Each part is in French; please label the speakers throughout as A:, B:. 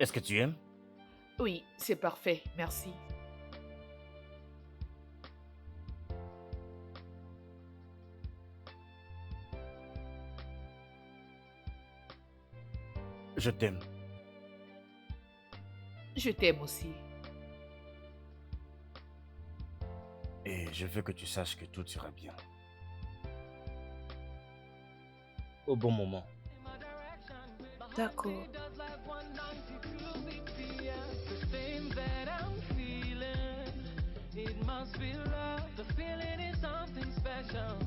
A: Est-ce que tu aimes?
B: Oui, c'est parfait, merci.
A: Je t'aime.
B: Je t'aime aussi.
A: Et je veux que tu saches que tout ira bien. Au bon moment.
C: D'accord.
D: It must be love. The feeling is something special.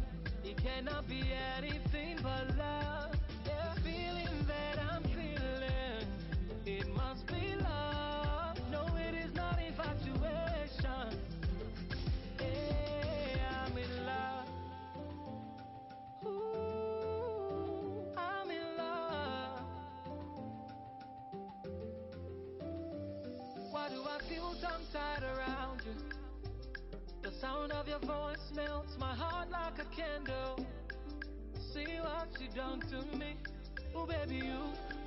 D: It cannot be anything but love. The feeling that I'm feeling. It must be love. No, it is not infatuation. Hey, I'm in love. Ooh, I'm in love. Why do I feel tongue-tied around you? The sound of your voice melts my heart like a candle. See what you done to me. Oh baby, you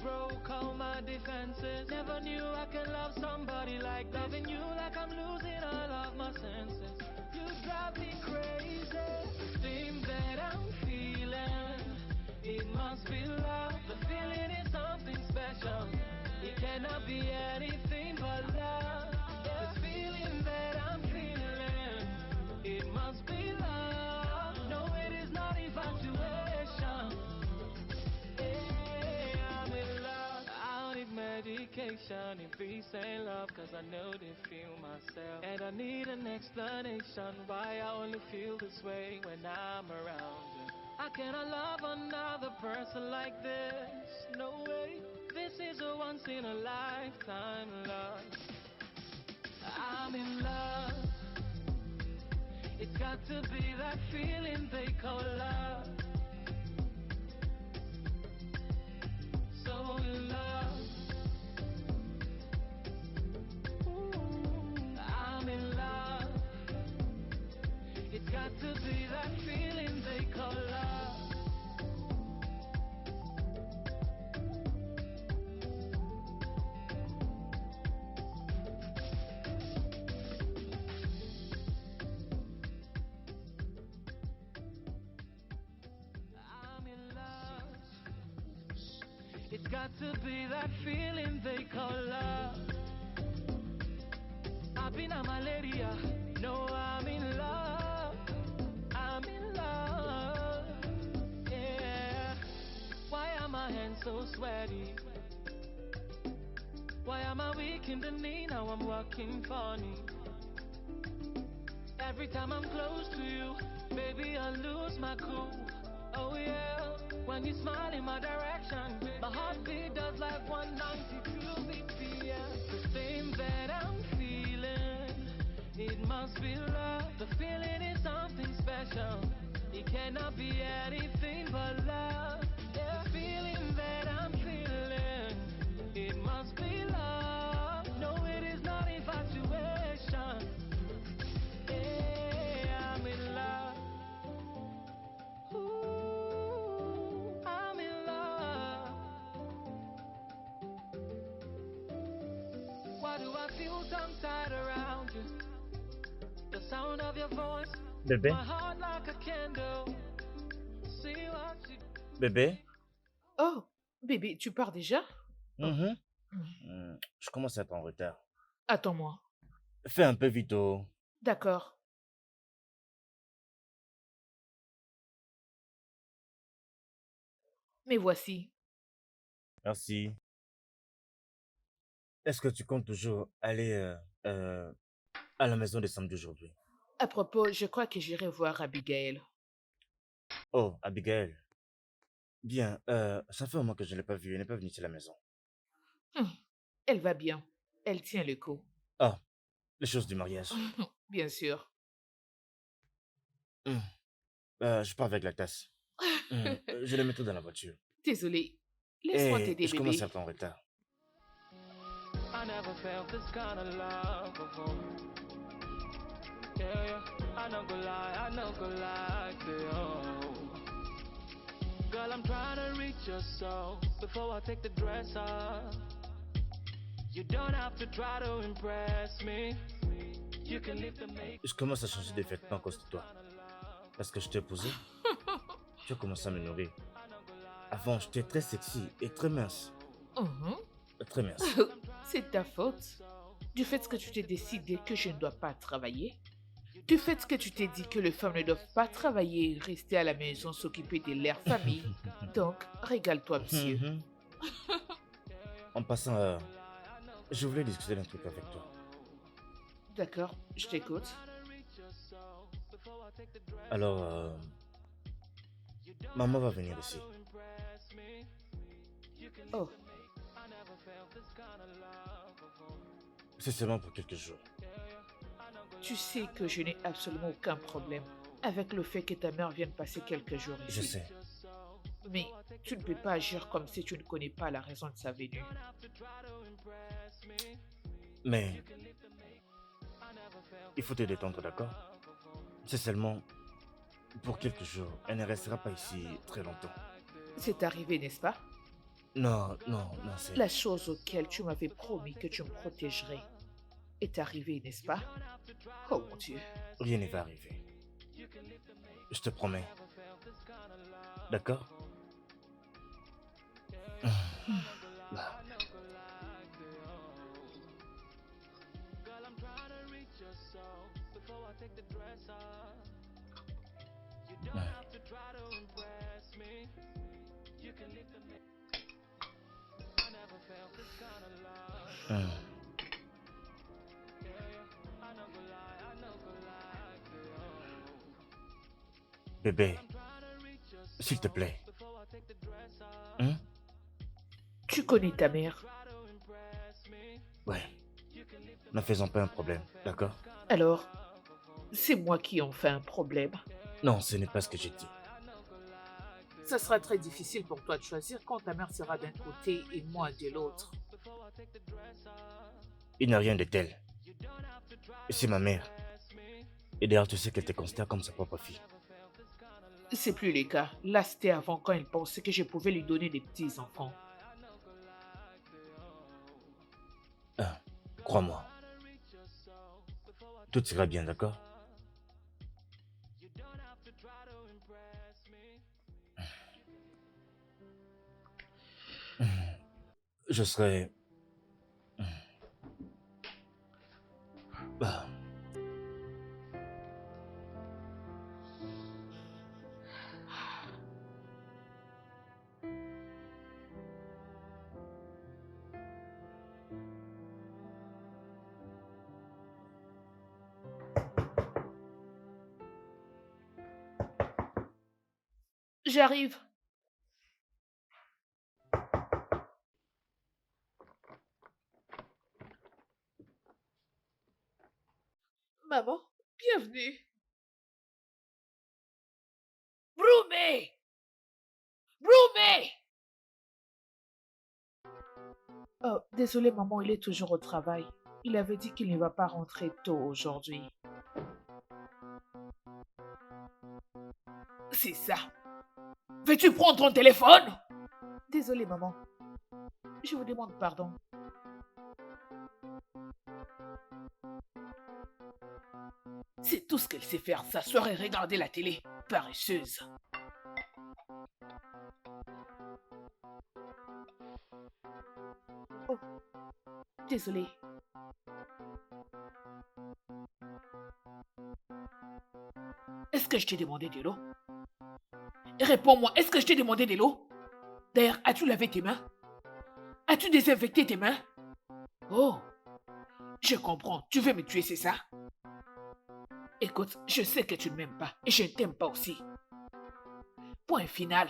D: broke all my defenses. Never knew I can love somebody like loving you, like I'm losing all of my senses. You drive me crazy. The thing that I'm feeling, it must be love. The feeling is something special. It cannot be anything but love. The feeling that I'm feeling, it must be love. No, it is not infatuation. Hey, I'm in love. I don't need medication if we say love, cause I know they feel myself. And I need an explanation why I only feel this way when I'm around you. I cannot love another person like this. No way. This is a once in a lifetime love. I'm in love. It's got to be that feeling they call love. So in love. Ooh, I'm in love. It's got to be that feeling they call love. I'm in love. It's got to be that feeling they call love. I've been a malaria. No, I'm in love. I'm in love. Yeah. Why are my hands so sweaty? Why am I weak in the knee? Now I'm walking funny. Every time I'm close to you, baby, I lose my cool. Oh yeah, when you smile in my direction, my heartbeat does like 192 BPM. The thing that I'm feeling, it must be love. The feeling is something special. It cannot be anything but love. The feeling that I'm feeling, it must be love. No, it is not infatuation. Hey, I'm in love. Ooh, I'm in love. Why do I feel tongue-tied around you? The sound of your voice,
A: Bébé?
D: my heart like a candle. See what you.
A: Bébé?
B: Oh, bébé, tu pars déjà? Oh,
A: Mhm.
B: hmm.
A: Je commence à être en retard.
B: Attends-moi.
A: Fais un peu vite, oh.
B: D'accord. Mais voici.
A: Merci. Est-ce que tu comptes toujours aller euh, à la maison de samedi aujourd'hui?
B: À propos, je crois que j'irai voir Abigail.
A: Oh, Abigail. Bien, ça fait un mois que je ne l'ai pas vue. Elle n'est pas venue ici à la maison.
B: Hmm, Elle va bien. Elle tient le coup.
A: Ah, les choses du mariage.
B: Bien sûr.
A: Hmm. Je pars avec la tasse. Je les mettrai dans la voiture.
B: Désolée. Laisse-moi
A: Et
B: t'aider,
A: je commence à
B: bébé.
A: être en retard.
D: I never felt this kind of love before. Yeah, yeah. I not gonna lie, I not gonna lie to you. Girl, I'm trying to reach your soul before I take the dress off. You don't have to try to impress me. You can leave the make.
A: Je commence à changer de vêtements à cause de toi. Parce que je t'ai épousé, tu as commencé à me nourrir. Avant, j'étais très sexy et très mince.
B: Mhm.
A: Très mince.
B: C'est ta faute. Du fait que tu t'es décidé que je ne dois pas travailler. Du fait que tu t'es dit que les femmes ne doivent pas travailler et rester à la maison s'occuper de leur famille. Donc, régale-toi, monsieur.
A: Mhm. En passant, je voulais discuter d'un truc avec toi.
B: D'accord, je t'écoute.
A: Alors, maman va venir ici.
B: Oh,
A: C'est seulement pour quelques jours.
B: tu sais que je n'ai absolument aucun problème avec le fait que ta mère vienne passer quelques jours
A: Je
B: ici.
A: sais.
B: Mais tu ne peux pas agir comme si tu ne connais pas la raison de sa venue.
A: Mais il faut te détendre, d'accord? C'est seulement pour quelques jours. Elle ne restera pas ici très longtemps.
B: C'est arrivé, n'est-ce pas?
A: Non, non, non, c'est...
B: La chose auquel tu m'avais promis que tu me protégerais est arrivée, n'est-ce pas? Oh mon Dieu.
A: Rien ne va arriver. Je te promets. D'accord? Bah, hum. Bébé, s'il te plaît. Hein?
B: Tu connais ta mère.
A: Ouais. N'en faisons pas un problème, d'accord?
B: Alors, c'est moi qui en fais un problème.
A: Non, ce n'est pas ce que j'ai dit.
B: Ça sera très difficile pour toi de choisir quand ta mère sera d'un côté et moi de l'autre.
A: Il n'y a rien de tel. C'est ma mère. Et d'ailleurs, tu sais qu'elle te considère comme sa propre fille.
B: C'est plus le cas. Là, c'était avant quand elle pensait que je pouvais lui donner des petits-enfants.
A: Ah, crois-moi. Tout ira bien, d'accord? Je serai... Bah,
B: J'arrive. Maman, bienvenue. Broumé! Broumé! Oh, désolé maman, il est toujours au travail. Il avait dit qu'il ne va pas rentrer tôt aujourd'hui. C'est ça. Veux-tu prendre ton téléphone? Désolé maman. Je vous demande pardon. C'est tout ce qu'elle sait faire, s'asseoir et regarder la télé. Paresseuse. Oh, désolé. Est-ce que je t'ai demandé de l'eau? Réponds-moi, est-ce que je t'ai demandé de l'eau? D'ailleurs, as-tu lavé tes mains? As-tu désinfecté tes mains? Oh, je comprends, tu veux me tuer, c'est ça? Écoute, je sais que tu ne m'aimes pas et je ne t'aime pas aussi. Point final.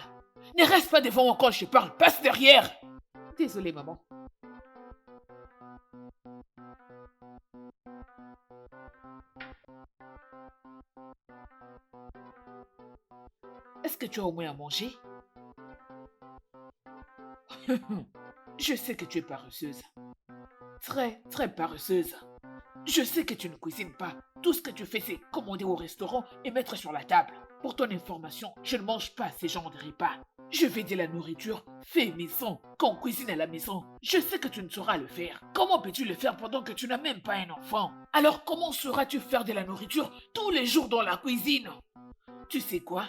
B: Ne reste pas devant moi quand je te parle, passe derrière. Désolée, maman. Est-ce que tu as au moins à manger? Je sais que tu es paresseuse. Très, très paresseuse. Je sais que tu ne cuisines pas. Tout ce que tu fais, c'est commander au restaurant et mettre sur la table. Pour ton information, je ne mange pas ces genres de repas. Je fais de la nourriture fait maison, qu'on cuisine à la maison. Je sais que tu ne sauras le faire. Comment peux-tu le faire pendant que tu n'as même pas un enfant? Alors comment sauras-tu faire de la nourriture tous les jours dans la cuisine? Tu sais quoi?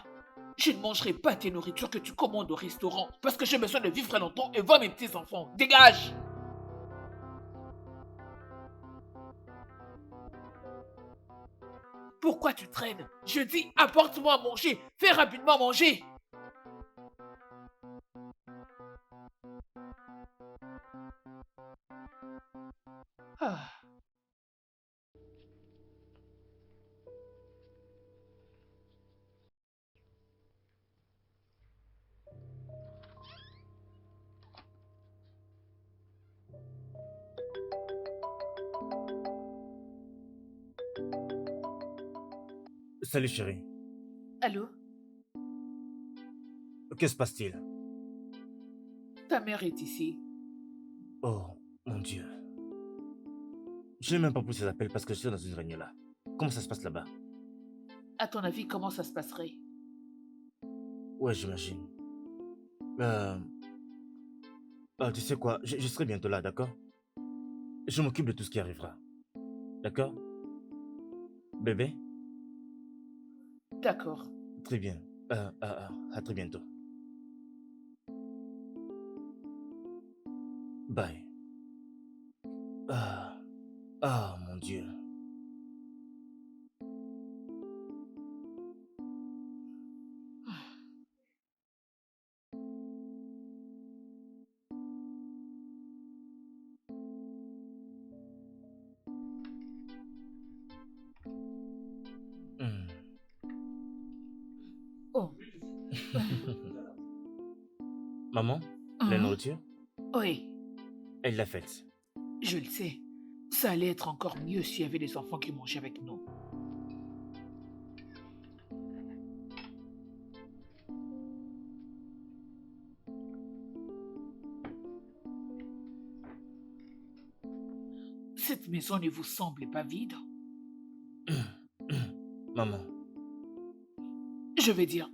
B: Je ne mangerai pas tes nourritures que tu commandes au restaurant parce que j'ai besoin de vivre longtemps et voir mes petits-enfants. Dégage! Pourquoi tu traînes? Je dis apporte-moi à manger. Fais rapidement manger. Ah.
A: Salut chérie.
B: Allô?
A: Que se passe-t-il?
B: Ta mère est ici.
A: Oh, mon Dieu. Je n'ai même pas pris ces appels parce que je suis dans une réunion là. Comment ça se passe là-bas?
B: À ton avis, comment ça se passerait?
A: Ouais, j'imagine. Euh, Tu sais quoi, je serai bientôt là, d'accord? Je m'occupe de tout ce qui arrivera. D'accord? Bébé?
B: D'accord.
A: Très bien. À très bientôt. Bye. Ah, mon Dieu. Hmm.
B: Oh.
A: Maman, la
B: Hein?
A: nourriture,
B: Oui,
A: elle l'a faite.
B: je le sais. Ça allait être encore mieux s'il y avait des enfants qui mangeaient avec nous. Cette maison ne vous semble pas vide?
A: Maman,
B: Je veux dire,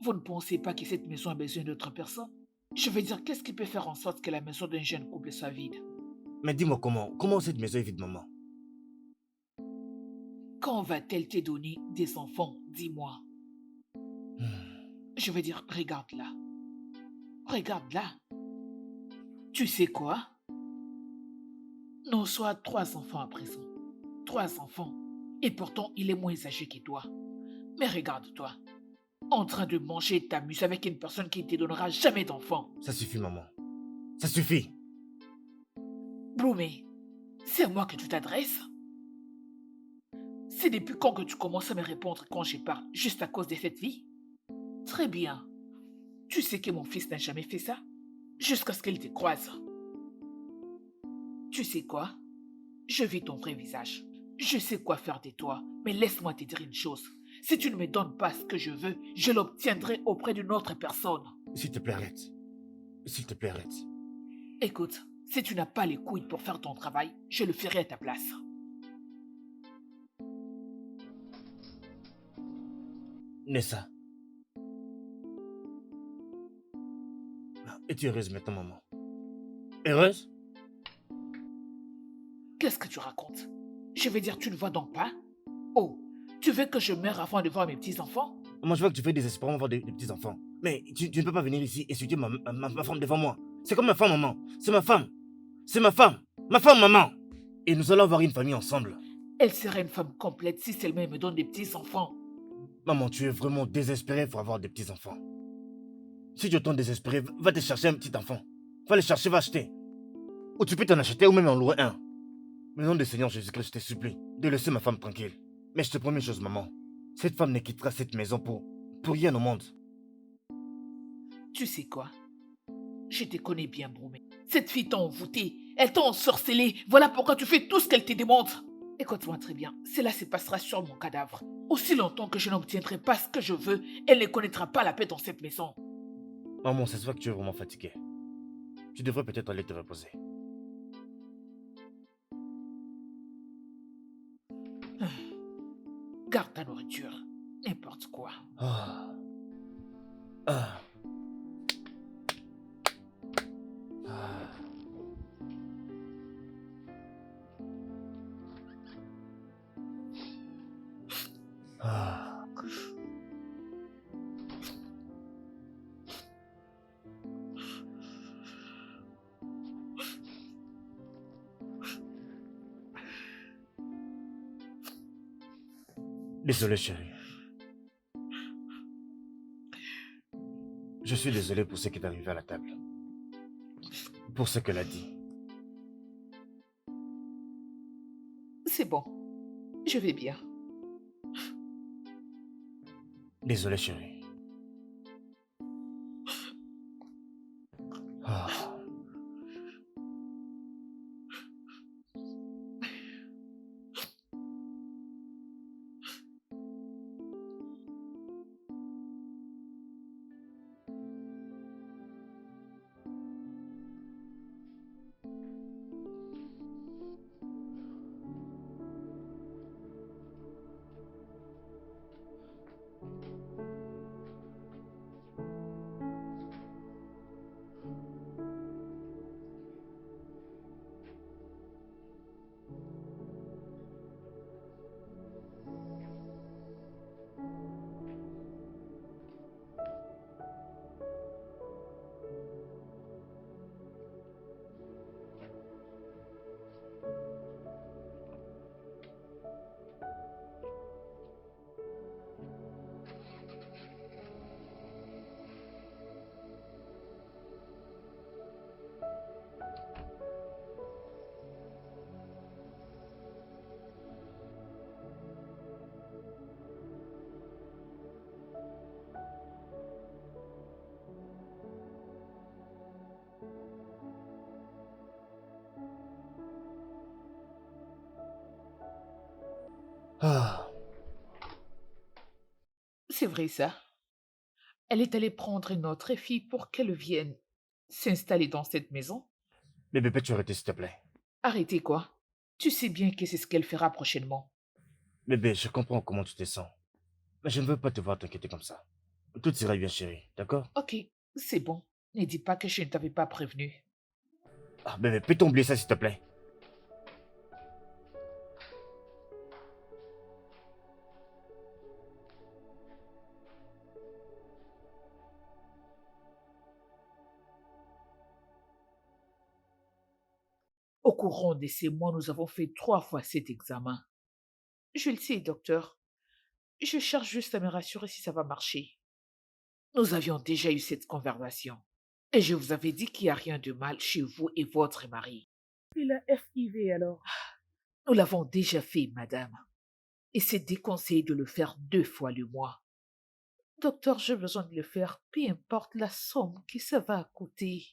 B: vous ne pensez pas que cette maison a besoin d'autre personne? Je veux dire, qu'est-ce qui peut faire en sorte que la maison d'un jeune couple soit vide?
A: mais dis-moi comment cette maison est vide, maman?
B: Quand va-t-elle te donner des enfants? Dis-moi.
A: Hmm.
B: Je veux dire, regarde là. Regarde là. Tu sais quoi? Nous sommes 3 enfants à présent. 3 enfants. Et pourtant, il est moins âgé que toi. Mais regarde-toi. En train de manger et t'amuser avec une personne qui ne te donnera jamais d'enfants.
A: Ça suffit, maman. Ça suffit.
B: Bloomé, c'est à moi que tu t'adresses? C'est depuis quand que tu commences à me répondre quand je parle, juste à cause de cette vie? Très bien. Tu sais que mon fils n'a jamais fait ça, jusqu'à ce qu'il te croise. Tu sais quoi? Je vis ton vrai visage. Je sais quoi faire de toi, mais laisse-moi te dire une chose. Si tu ne me donnes pas ce que je veux, je l'obtiendrai auprès d'une autre personne.
A: S'il te plaît, arrête. S'il te plaît, arrête.
B: Écoute, si tu n'as pas les couilles pour faire ton travail, je le ferai à ta place.
A: Nessa. Es-tu heureuse maintenant, maman? Heureuse?
B: Qu'est-ce que tu racontes? Je veux dire, tu ne vois donc pas? Oh, tu veux que je meure avant de voir mes petits-enfants?
A: Moi, je vois que tu fais désespérément voir des petits-enfants. Mais tu ne peux pas venir ici et insulter ma femme devant moi. C'est comme ma femme, maman. C'est ma femme. C'est ma femme. Ma femme, maman. Et nous allons avoir une famille ensemble.
B: Elle serait une femme complète si seulement elle me donne des petits-enfants.
A: Maman, tu es vraiment désespérée pour avoir des petits-enfants. Si tu es autant désespérée, va te chercher un petit enfant. Va le chercher, va acheter. Ou tu peux t'en acheter ou même en louer un. Mais au nom du Seigneur Jésus-Christ, je te supplie de laisser ma femme tranquille. Mais je te promets une chose, maman. Cette femme ne quittera cette maison pour rien au monde.
B: Tu sais quoi? Je te connais bien, Bromé. Cette fille t'a envoûté, elle t'a ensorcelé. Voilà pourquoi tu fais tout ce qu'elle te demande. Écoute-moi très bien, cela se passera sur mon cadavre. Aussi longtemps que je n'obtiendrai pas ce que je veux, elle ne connaîtra pas la paix dans cette maison.
A: Maman, ça se voit que tu es vraiment fatiguée. Tu devrais peut-être aller te reposer.
B: Garde ta nourriture. N'importe quoi.
A: Oh. Désolé, chérie. Je suis désolé pour ce qui est arrivé à la table. Pour ce qu'elle a dit.
B: C'est bon. Je vais bien.
A: Désolé, chérie. Ah. Ah.
B: C'est vrai ça. Elle est allée prendre une autre fille pour qu'elle vienne s'installer dans cette maison.
A: Bébé, peux-tu arrêter, s'il te plaît?
B: Arrêtez quoi? Tu sais bien que c'est ce qu'elle fera prochainement.
A: Bébé, je comprends comment tu te sens. Mais je ne veux pas te voir t'inquiéter comme ça. Tout ira bien, chérie. D'accord?
B: Ok, c'est bon. Ne dis pas que je ne t'avais pas prévenu.
A: Ah, bébé, peux-tu oublier ça, s'il te plaît?
B: Au courant de ces mois, nous avons fait 3 fois cet examen. Je le sais, docteur. Je cherche juste à me rassurer si ça va marcher. Nous avions déjà eu cette conversation. Et je vous avais dit qu'il n'y a rien de mal chez vous et votre mari. Et la FIV alors? Nous l'avons déjà fait, madame. Et c'est déconseillé de le faire 2 fois le mois. Docteur, j'ai besoin de le faire, peu importe la somme que ça va coûter.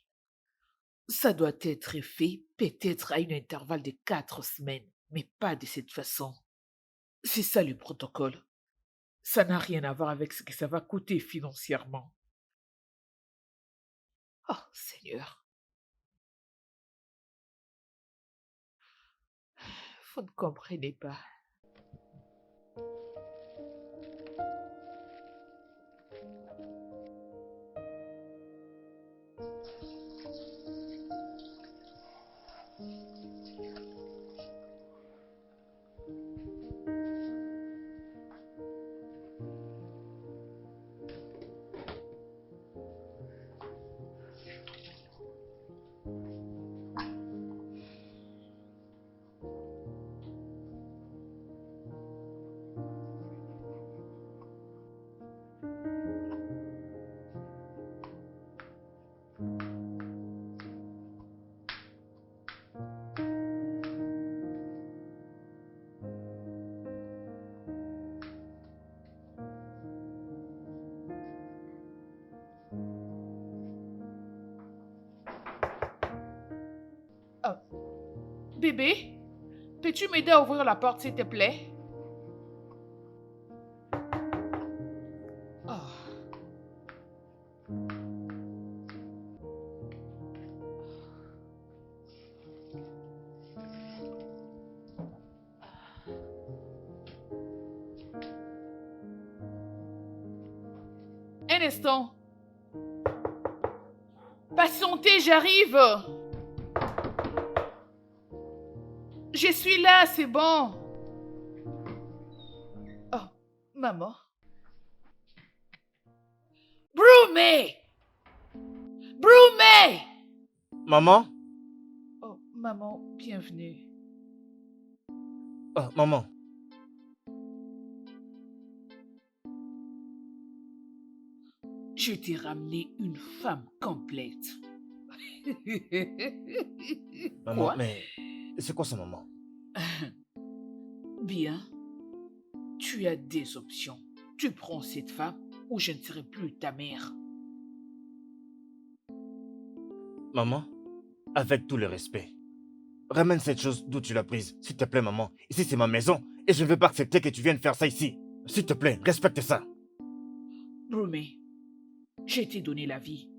B: Ça doit être fait peut-être à un intervalle de 4 semaines, mais pas de cette façon. C'est ça le protocole. Ça n'a rien à voir avec ce que ça va coûter financièrement. Oh, Seigneur, vous ne comprenez pas. Oh, bébé, peux-tu m'aider à ouvrir la porte, s'il te plaît? Oh. Un instant. Patientez, j'arrive. Je suis là, c'est bon. Oh, maman. Broomé! Broomé!
A: Maman?
B: Oh, maman, bienvenue.
A: Ah, maman.
B: Je t'ai ramené une femme complète.
A: Maman,
B: Quoi?
A: mais c'est quoi ça, maman?
B: Bien, tu as des options. Tu prends cette femme ou je ne serai plus ta mère.
A: Maman, avec tout le respect, ramène cette chose d'où tu l'as prise. S'il te plaît, maman. Ici, c'est ma maison et je ne veux pas accepter que tu viennes faire ça ici. S'il te plaît, respecte ça.
B: Brumé, je t'ai donné la vie.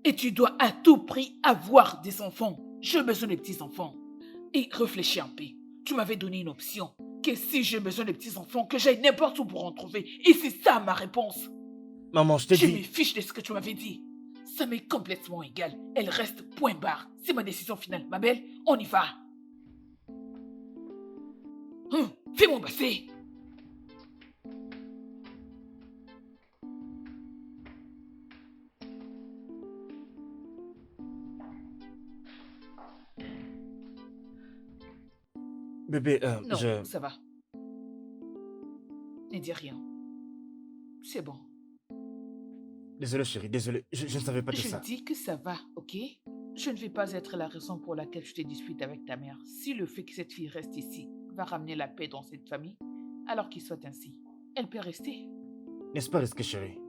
B: Et tu dois à tout prix avoir des enfants. J'ai besoin de petits-enfants. Et réfléchis un peu. Tu m'avais donné une option. Que si j'ai besoin de petits-enfants, que j'aille n'importe où pour en trouver. Et c'est ça ma réponse.
A: Maman, je t'ai
B: Je me
A: dit...
B: fiche de ce que tu m'avais dit. Ça m'est complètement égal. Elle reste point barre. C'est ma décision finale. Ma belle, on y va. Fais-moi passer.
A: Bébé,
B: Non, ça va. Ne dis rien. C'est bon.
A: Désolé, chérie, désolé. Je ne savais pas tout
B: Je
A: ça.
B: dis que ça va, ok? Je ne vais pas être la raison pour laquelle je te dispute avec ta mère. Si le fait que cette fille reste ici va ramener la paix dans cette famille, alors qu'il soit ainsi. Elle peut rester.
A: N'est-ce pas risqué, chérie?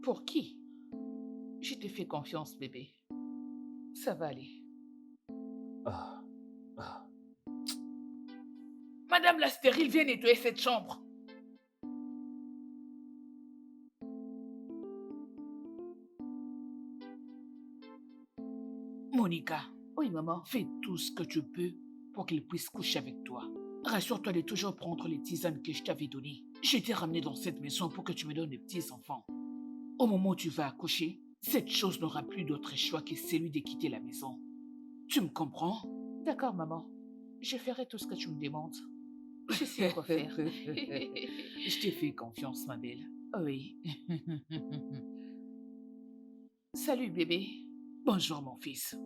B: Pour qui? Je te fais confiance, bébé. Ça va aller.
A: Ah, ah.
B: Madame la stérile, viens nettoyer cette chambre. Monica,
C: Oui, maman.
B: fais tout ce que tu peux pour qu'il puisse coucher avec toi. Rassure-toi de toujours prendre les tisanes que je t'avais données. Je t'ai ramené dans cette maison pour que tu me donnes des petits-enfants. Au moment où tu vas accoucher, cette chose n'aura plus d'autre choix que celui de quitter la maison. Tu me comprends?
C: D'accord, maman. Je ferai tout ce que tu me demandes. Je sais quoi faire.
B: Je t'ai fait confiance, ma belle.
C: Oui.
B: Salut, bébé. Bonjour, mon fils.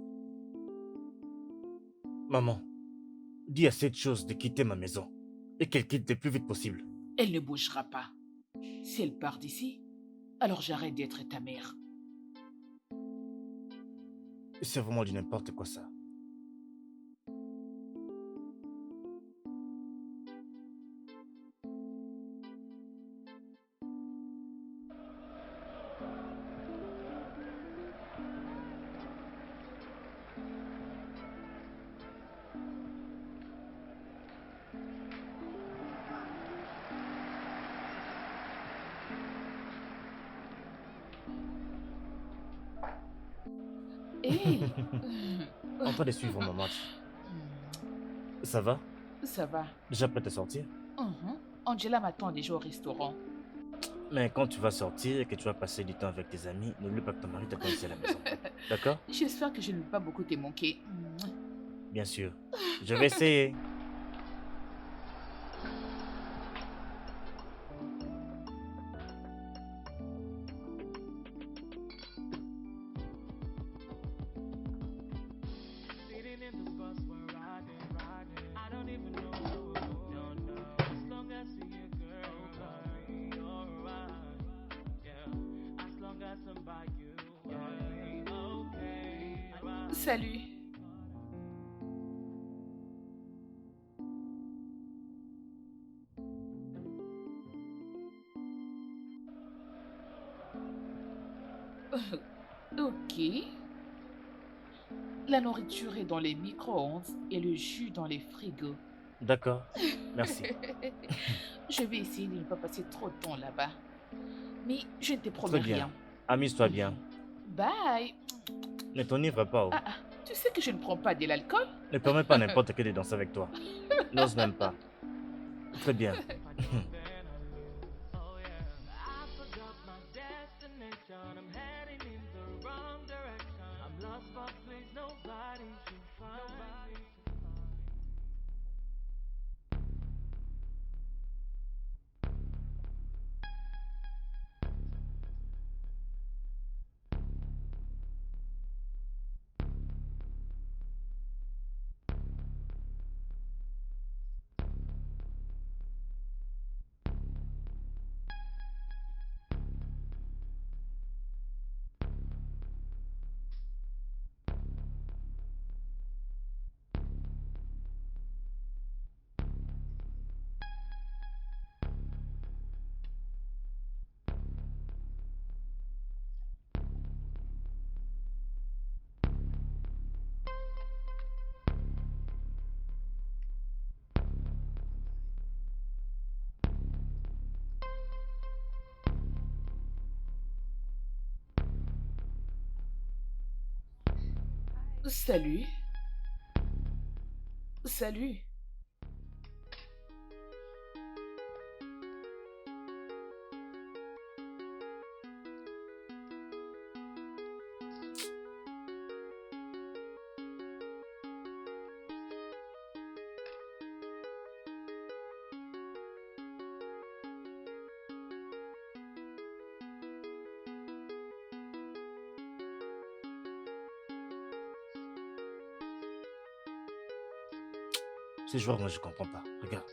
A: Maman, dis à cette chose de quitter ma maison et qu'elle quitte le plus vite possible.
B: Elle ne bougera pas. Si elle part d'ici, alors j'arrête d'être ta mère.
A: C'est vraiment du n'importe quoi ça.
C: Hé,
A: En train de suivre mon match. Ça va?
C: ça va.
A: Déjà prête à sortir?
C: Angela m'attend déjà au restaurant.
A: Mais quand tu vas sortir et que tu vas passer du temps avec tes amis, n'oublie pas que ton mari t'attend ici à la maison. D'accord?
C: J'espère que je ne vais pas beaucoup te manquer.
A: Bien sûr. Je vais essayer.
D: Sitting in the bus, we're riding. I don't even know. No, no. As long as see a girl, I'll be alright. Yeah. As long as I'm by you, I'll be okay. Right.
B: Salut.
C: Ok. La nourriture est dans les micro-ondes et le jus dans les frigos.
A: D'accord. Merci.
C: Je vais essayer de ne pas passer trop de temps là-bas. Mais je ne te
A: Très
C: promets
A: bien.
C: rien.
A: Amuse-toi bien.
C: Bye.
A: Ne t'enivre pas. Oh.
C: Tu sais que je ne prends pas de l'alcool?
A: Ne permets pas à n'importe qui de danser avec toi. N'ose même pas. Très bien.
D: Oh yeah. I forgot my destination. I'm heading in the wrong direction. I'm lost, but please nobody should find me.
B: Salut. Salut.
A: Ces joueurs, moi, je comprends pas. Regarde.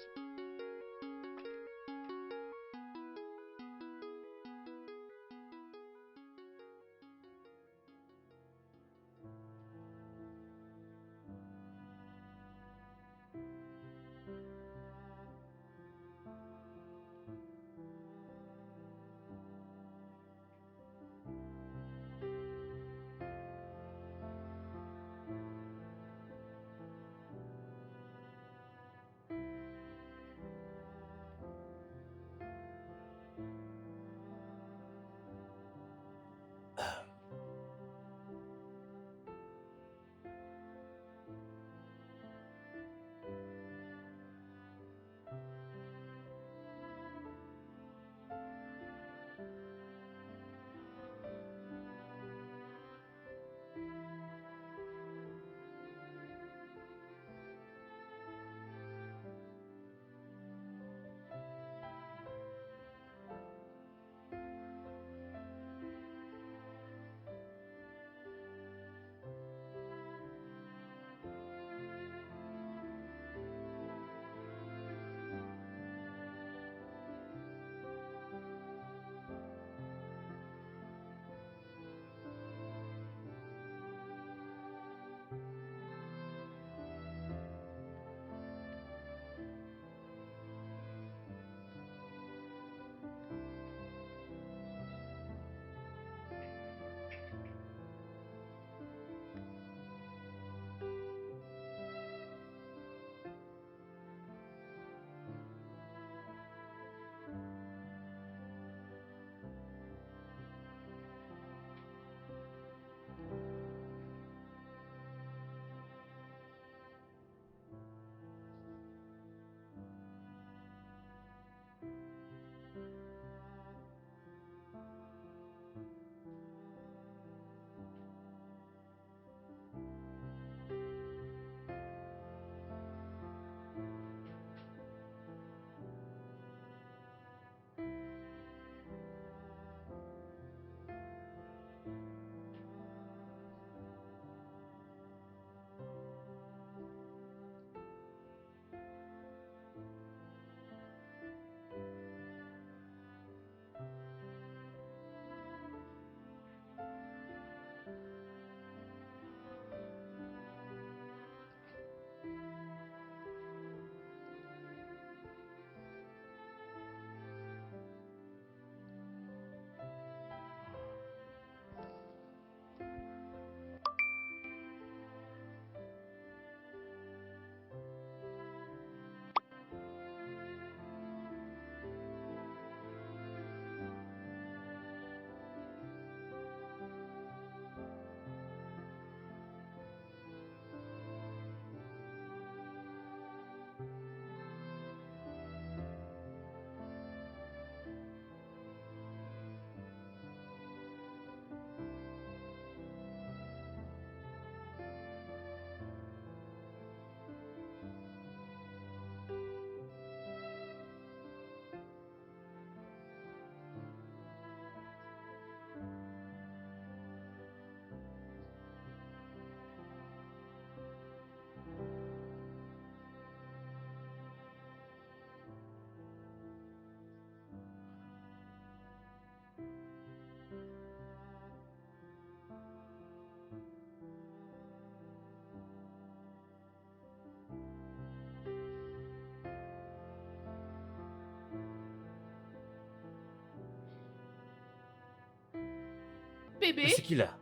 A: Mais
B: Bébé,
A: c'est qui là?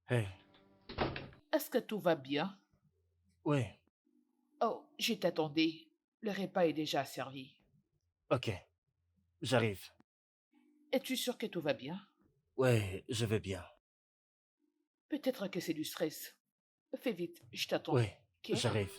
A: Hey,
B: est-ce que tout va bien?
A: ouais,
B: Oh, je t'attendais. Le repas est déjà servi.
A: ok, j'arrive.
B: Es-tu sûr que tout va bien?
A: Ouais, je vais bien.
B: Peut-être que c'est du stress. Fais vite, je t'attends.
A: Ouais,
B: Ok?
A: j'arrive.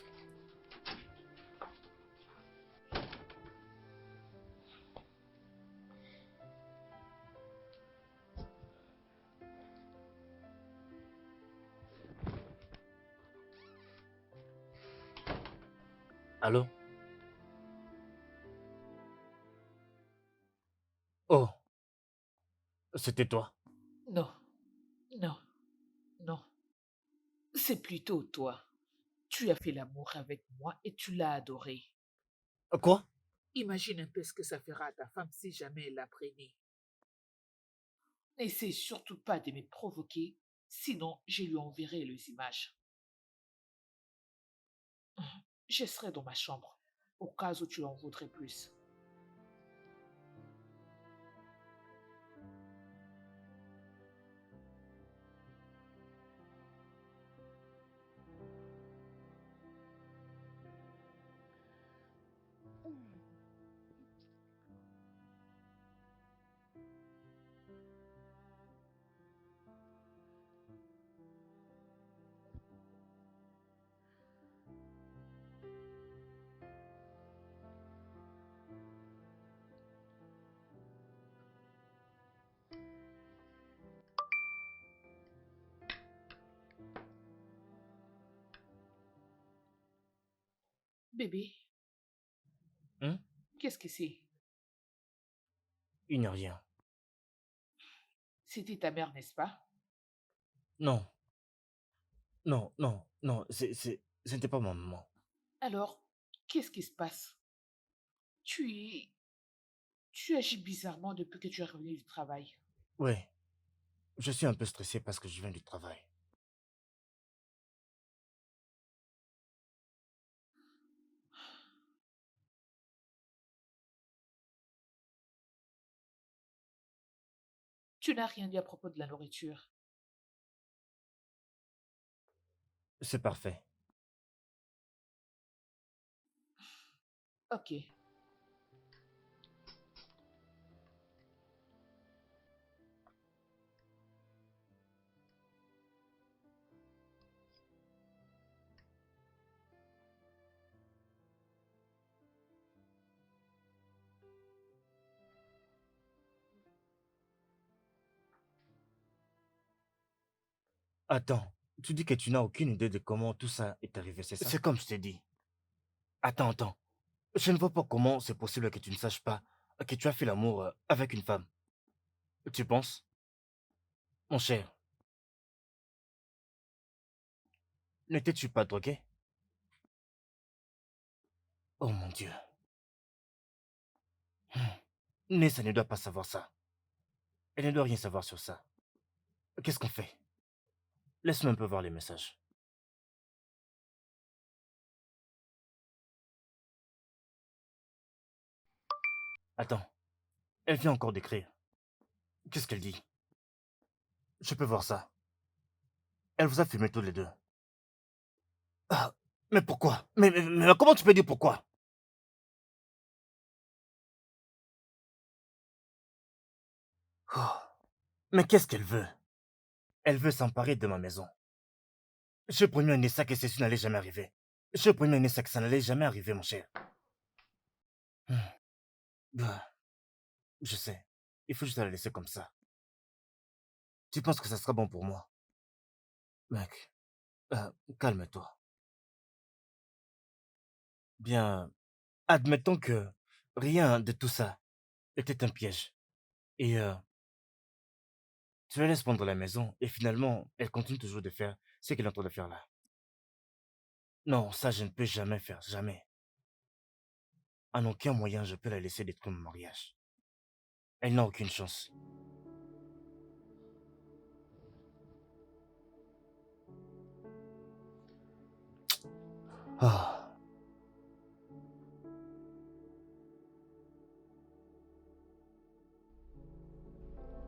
A: Allô? Oh, c'était toi.
B: Non, non, non. C'est plutôt toi. Tu as fait l'amour avec moi et tu l'as adoré.
A: Quoi?
B: Imagine un peu ce que ça fera à ta femme si jamais elle l'apprenait. N'essaie surtout pas de me provoquer, sinon je lui enverrai les images. Je serai dans ma chambre, au cas où tu en voudrais plus. Bébé,
A: Hein?
B: qu'est-ce que c'est?
A: Il n'y a rien.
B: C'était ta mère, n'est-ce pas?
A: Non, non, non, non, ce n'était pas ma maman.
B: Alors, qu'est-ce qui se passe? Tu, tu agis bizarrement depuis que tu es revenu du travail.
A: Ouais, je suis un peu stressé parce que je viens du travail.
B: Tu n'as rien dit à propos de la nourriture.
A: C'est parfait.
B: Ok.
A: Attends, tu dis que tu n'as aucune idée de comment tout ça est arrivé, c'est ça? C'est comme je t'ai dit. Attends. Je ne vois pas comment c'est possible que tu ne saches pas que tu as fait l'amour avec une femme. Tu penses? Mon cher, n'étais-tu pas drogué? Oh mon Dieu. Nessa ne doit pas savoir ça. Elle ne doit rien savoir sur ça. Qu'est-ce qu'on fait? Laisse-moi un peu voir les messages. Attends, elle vient encore d'écrire. Qu'est-ce qu'elle dit? Je peux voir ça. Elle vous a filmé tous les deux. Ah, mais pourquoi? Mais comment tu peux dire pourquoi? Oh, mais qu'est-ce qu'elle veut? Elle veut s'emparer de ma maison. Je promets à Nessa que ceci n'allait jamais arriver. Je promets à Nessa que ça n'allait jamais arriver, mon cher. Hmm. Ah, je sais. Il faut juste la laisser comme ça. Tu penses que ça sera bon pour moi? Mec, calme-toi. Bien, admettons que rien de tout ça était un piège. Et tu la laisses prendre la maison et finalement, elle continue toujours de faire ce qu'elle est en train de faire là. Non, ça je ne peux jamais faire, jamais. En aucun moyen je peux la laisser détruire mon mariage. Elle n'a aucune chance. Ah,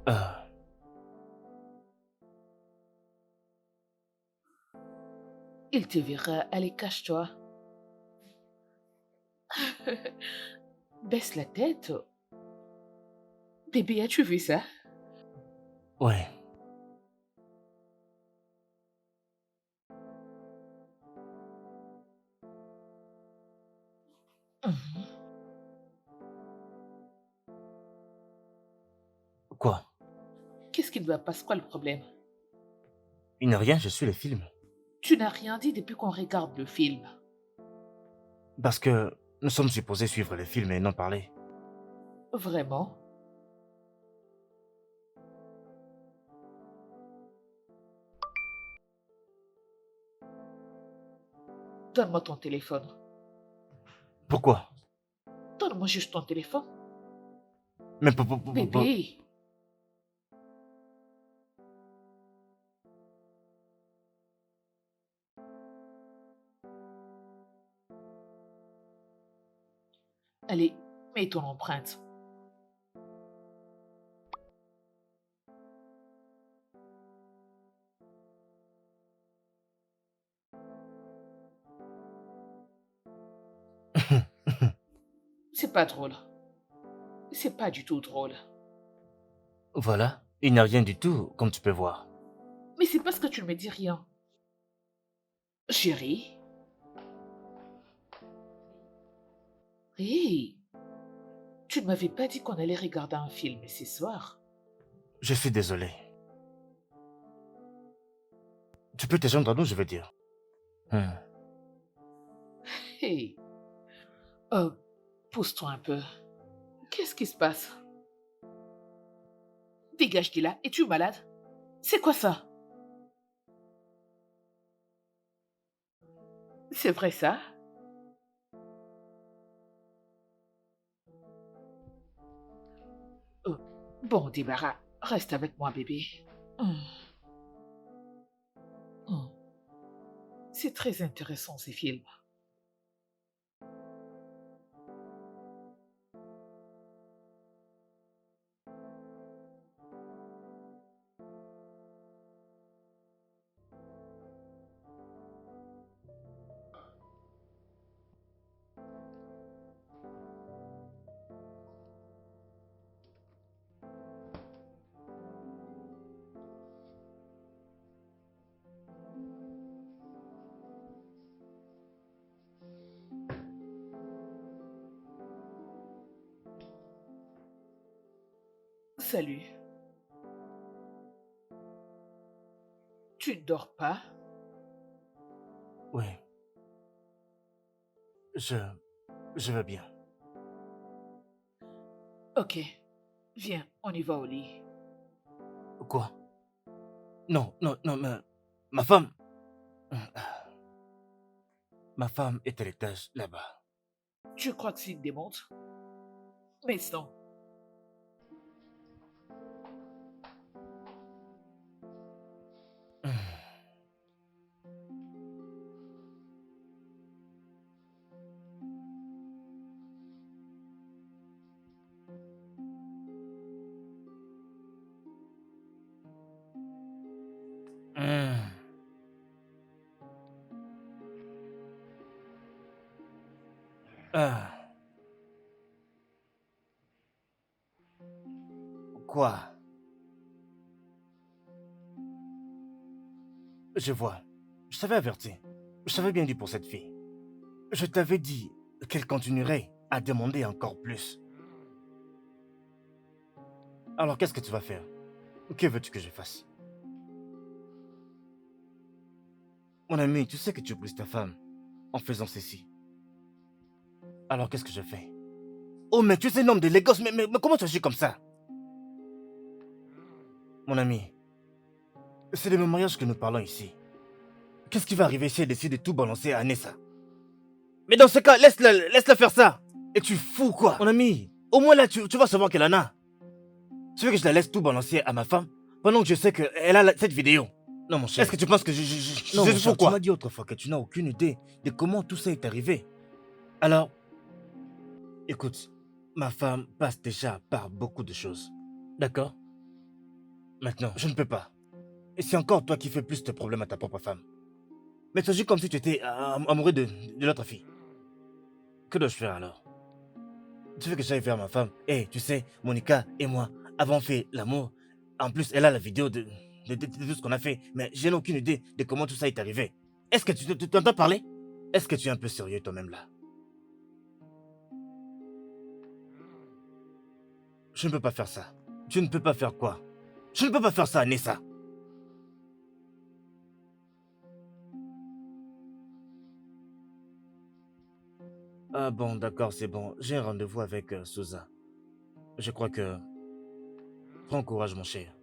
A: ah.
B: Il te verra. Allez, cache-toi. Baisse la tête. Bébé, as-tu vu ça?
A: Ouais.
B: Mhm.
A: Quoi?
B: Qu'est-ce qui ne va pas? C'est quoi le problème?
A: Il n'y a rien, je suis le film.
B: Tu n'as rien dit depuis qu'on regarde le film.
A: Parce que nous sommes supposés suivre le film et non parler.
B: Vraiment? Donne-moi ton téléphone.
A: Pourquoi?
B: Donne-moi juste ton téléphone.
A: Mais
B: Bébé. Allez, mets ton empreinte. C'est pas drôle. C'est pas du tout drôle.
A: Voilà, il n'y a rien du tout, comme tu peux voir.
B: Mais c'est parce que tu ne me dis rien. Chérie? Hé, tu ne m'avais pas dit qu'on allait regarder un film ce soir.
A: Je suis désolé. Tu peux te joindre à nous, je veux dire.
B: Hé. Oh, pousse-toi un peu. Qu'est-ce qui se passe? Dégage de là. Es-tu malade? C'est quoi ça? C'est vrai ça? Oh, bon, débarras. Reste avec moi, bébé. Hum, hum. C'est très intéressant, ces films. Salut. Tu ne dors pas?
A: Oui. Je... Je vais bien.
B: Ok. Viens, on y va au lit.
A: Quoi? Non, non, non, mais... Ma femme... Ma femme est à l'étage, là-bas.
B: Tu crois que c'est une démontre? Mais non.
A: Ah. Quoi? Je vois. Je t'avais averti. Je t'avais bien dit pour cette fille. Je t'avais dit qu'elle continuerait à demander encore plus. Alors qu'est-ce que tu vas faire? Que veux-tu que je fasse? Mon ami, tu sais que tu brises ta femme en faisant ceci. Alors qu'est-ce que je fais? Oh, mais tu es un homme de Lagos, mais comment tu agis comme ça? Mon ami, c'est de mon mariage que nous parlons ici. Qu'est-ce qui va arriver si elle décide de tout balancer à Anessa? Mais dans ce cas, laisse-la faire ça. Et tu fous quoi? Mon ami, au moins là, tu vas savoir qu'elle en a. Tu veux que je la laisse tout balancer à ma femme pendant que je sais qu'elle a cette vidéo? Non, mon cher. Est-ce que tu penses que non,
B: mon
A: je
B: cher,
A: fous quoi? Tu m'as dit autrefois que tu n'as aucune idée de comment tout ça est arrivé. Alors, écoute, ma femme passe déjà par beaucoup de choses. D'accord? Maintenant, je ne peux pas. Et c'est encore toi qui fais plus de problèmes à ta propre femme. Mais tu agis comme si tu étais amoureux de l'autre fille. Que dois-je faire alors? Tu veux que j'aille vers ma femme? Eh, tu sais, Monica et moi avons fait l'amour En plus, elle a la vidéo de tout ce qu'on a fait. Mais je n'ai aucune idée de comment tout ça est arrivé. Est-ce que tu t'entends parler? Est-ce que tu es un peu sérieux toi-même là? Je ne peux pas faire ça. Tu ne peux pas faire quoi? Je ne peux pas faire ça, Nessa. Ah bon, d'accord, c'est bon. J'ai un rendez-vous avec Souza. Je crois que... Prends courage, mon cher.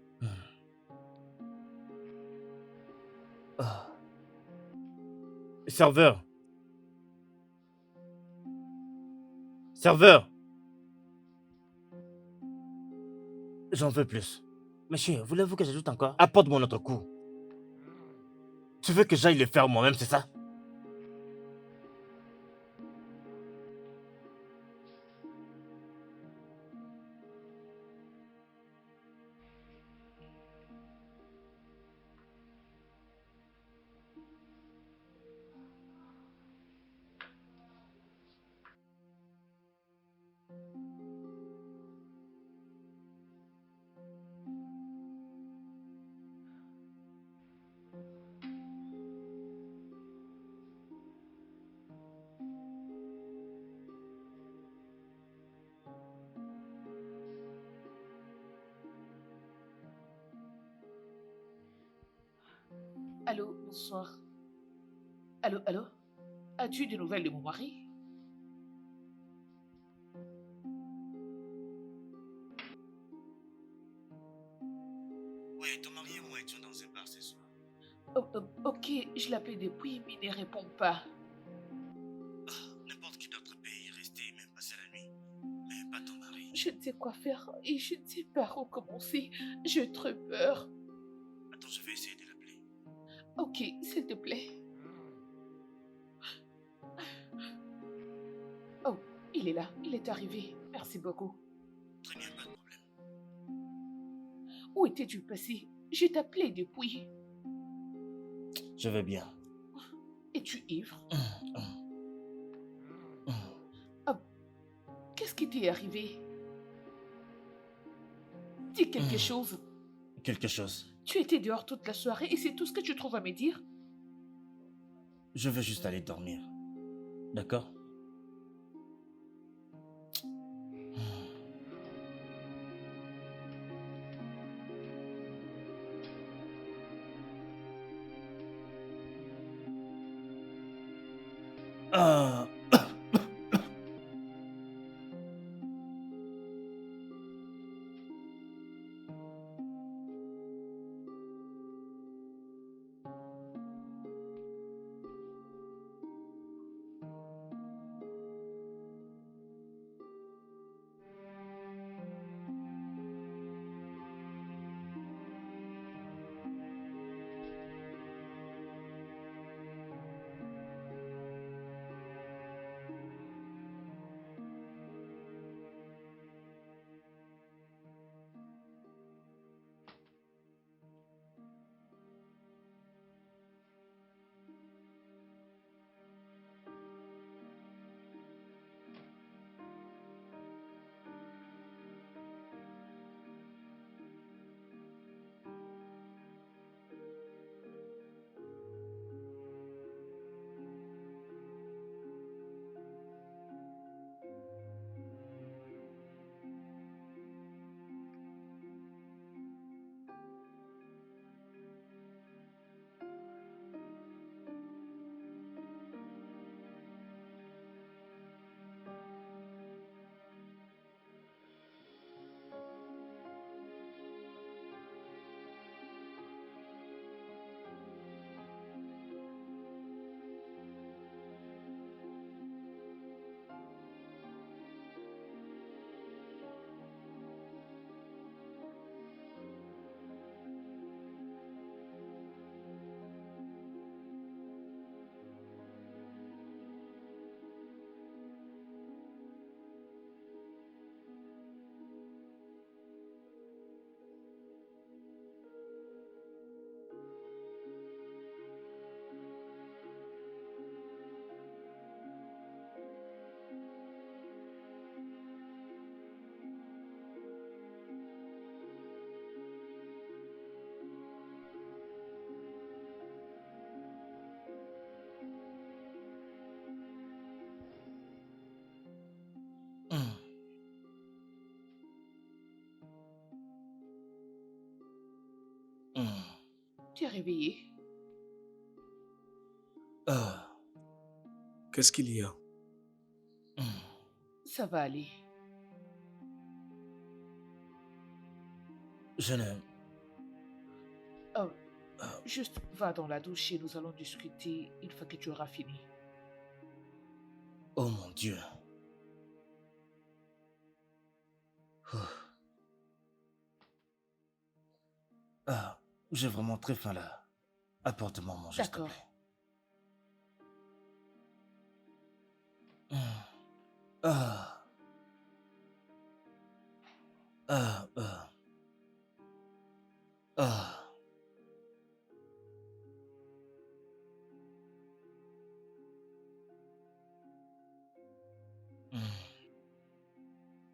A: Ah. Serveur! Serveur! J'en veux plus. Monsieur, voulez-vous que j'ajoute encore? Apporte-moi notre coup. Tu veux que j'aille le faire moi-même, c'est ça?
B: Allô, bonsoir. Allô, allô? As-tu des nouvelles de mon mari?
A: Oui, ton mari et moi étions dans un bar ce soir.
B: Ok, je l'appelle depuis, mais il ne répond pas.
A: N'importe qui d'autre peut y rester et même passer la nuit. Mais pas ton mari.
B: Je ne sais quoi faire et je ne sais pas où commencer. J'ai très peur.
A: Attends, je vais essayer de l'appeler.
B: Ok, s'il te plaît. Oh, il est là, il est arrivé. Merci beaucoup.
A: Très bien, pas de problème.
B: Où étais-tu passé? Je t'appelais depuis.
A: Je vais bien.
B: Es-tu ivre? Qu'est-ce qui t'est arrivé? Dis quelque chose.
A: Quelque chose.
B: Tu étais dehors toute la soirée et c'est tout ce que tu trouves à me dire?
A: Je veux juste aller dormir. D'accord? Ah.
B: Tu es réveillé?
E: Ah, qu'est-ce qu'il y a?
B: Ça va aller.
A: Je n'aime.
B: Oh, juste va dans la douche et nous allons discuter une fois que tu auras fini.
A: Oh mon Dieu. Ah, j'ai vraiment très faim là. Apporte-moi à manger, s'il te
B: D'accord.
A: plaît. Ah, ah, ah, ah.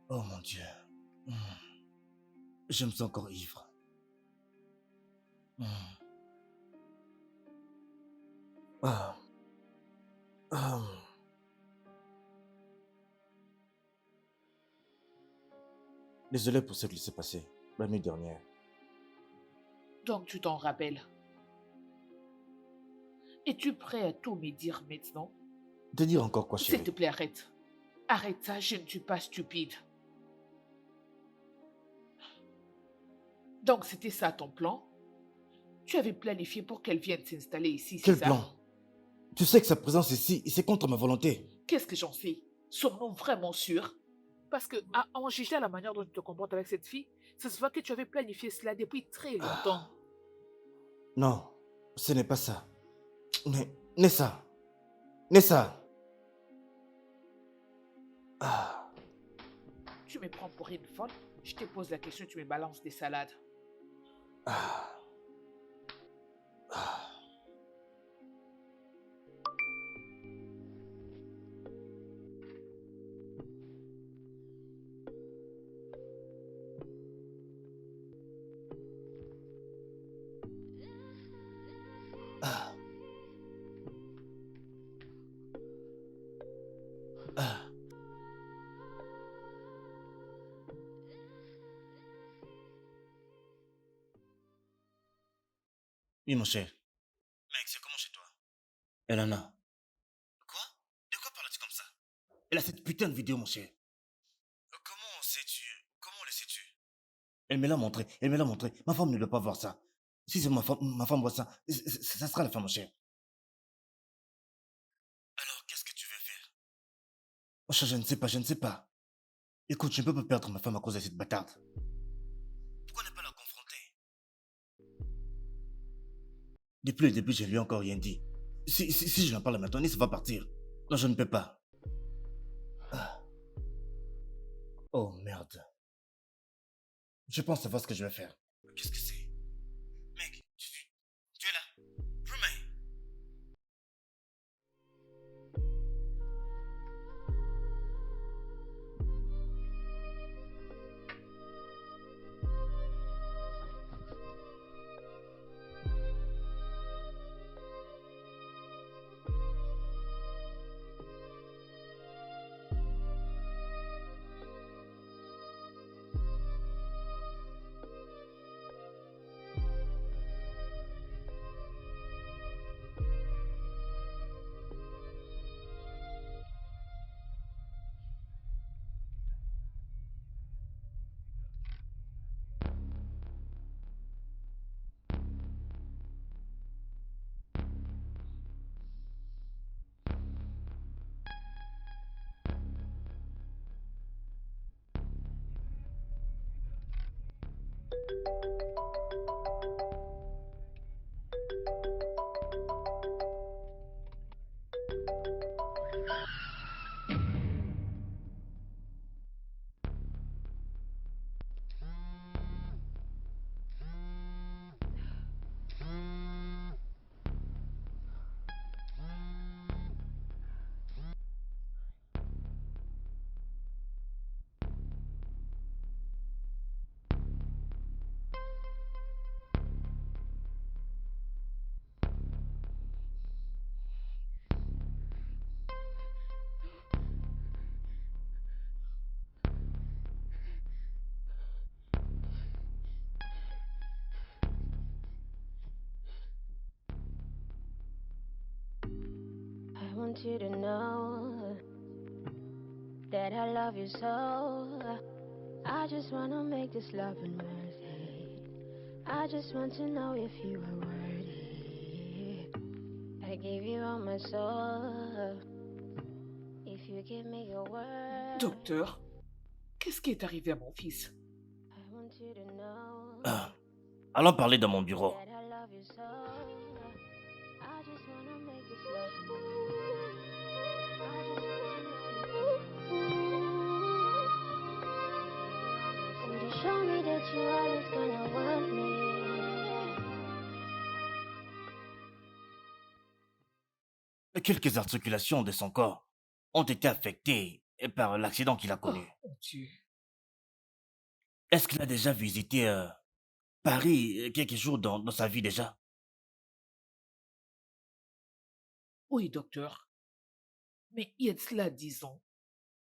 A: Oh mon Dieu. Je me sens encore ivre. Ah, ah. Désolé pour ce qui s'est passé la nuit dernière.
B: Donc tu t'en rappelles. Es-tu prêt à tout me dire maintenant?
A: De dire encore quoi,
B: S'il te
A: chérie?
B: plaît, arrête. Arrête ça, je ne suis pas stupide. Donc c'était ça ton plan? Tu avais planifié pour qu'elle vienne s'installer ici, c'est
A: Quel
B: ça?
A: plan? Tu sais que sa présence ici, c'est contre ma volonté.
B: Qu'est-ce que j'en sais? Sommes-nous vraiment sûrs? Parce que, à en juger à la manière dont tu te comportes avec cette fille, ça se voit que tu avais planifié cela depuis très longtemps.
A: Non, ce n'est pas ça. Mais, Nessa. Nessa. Ah,
B: Tu me prends pour une folle? Je te pose la question, tu me balances des salades.
A: ah, ah. Ah. Ah. Oui, mon cher. Mec, c'est comment chez toi? Elana. Quoi? De quoi parles-tu comme ça? Elle a cette putain de vidéo, mon cher. Comment sais-tu? Comment le sais-tu? Elle me l'a montré. Elle me l'a montré. Ma femme ne doit pas voir ça. Si c'est ma femme voit ça, ça sera la fin, mon cher. Alors, qu'est-ce que tu veux faire? Mon cher, je ne sais pas, je ne sais pas. Écoute, je ne peux pas perdre ma femme à cause de cette bâtarde. Pourquoi ne pas la confronter? Depuis le début, je ne lui ai encore rien dit. Si je n'en parle maintenant, ça va partir. Non, je ne peux pas. Ah. Oh merde. Je pense savoir ce que je vais faire. Qu'est-ce que c'est? Mec, tu es là? Romain.
F: want you to know that I love you so. I just wanna make this loving worth it. I just want to know if you are worthy. I give you all my soul. If you give me your word,
B: Docteur, qu'est-ce qui est arrivé à mon fils?
F: I want you to know
A: Ah, allons parler dans mon bureau.
F: that I love you so. I just wanna make this loving worth it. I just want to know if you are worthy. Would you show me that you always gonna want me?
A: Quelques articulations de son corps ont été affectées par l'accident qu'il a
B: Oh,
A: connu.
B: mon Dieu.
A: Est-ce qu'il a déjà visité Paris quelques jours dans sa vie déjà?
B: Oui, docteur. Mais il y a de cela 10 ans.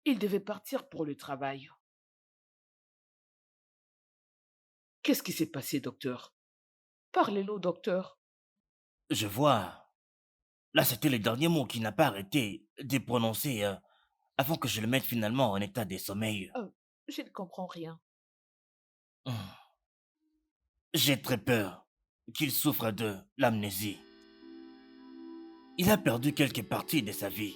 B: Il devait partir pour le travail. Qu'est-ce qui s'est passé, docteur? Parlez-le, docteur.
A: Je vois. Là, c'était le dernier mot qu'il n'a pas arrêté de prononcer avant que je le mette finalement en état de sommeil.
B: Je ne comprends rien.
A: Hum. J'ai très peur qu'il souffre de l'amnésie. Il a perdu quelques parties de sa vie.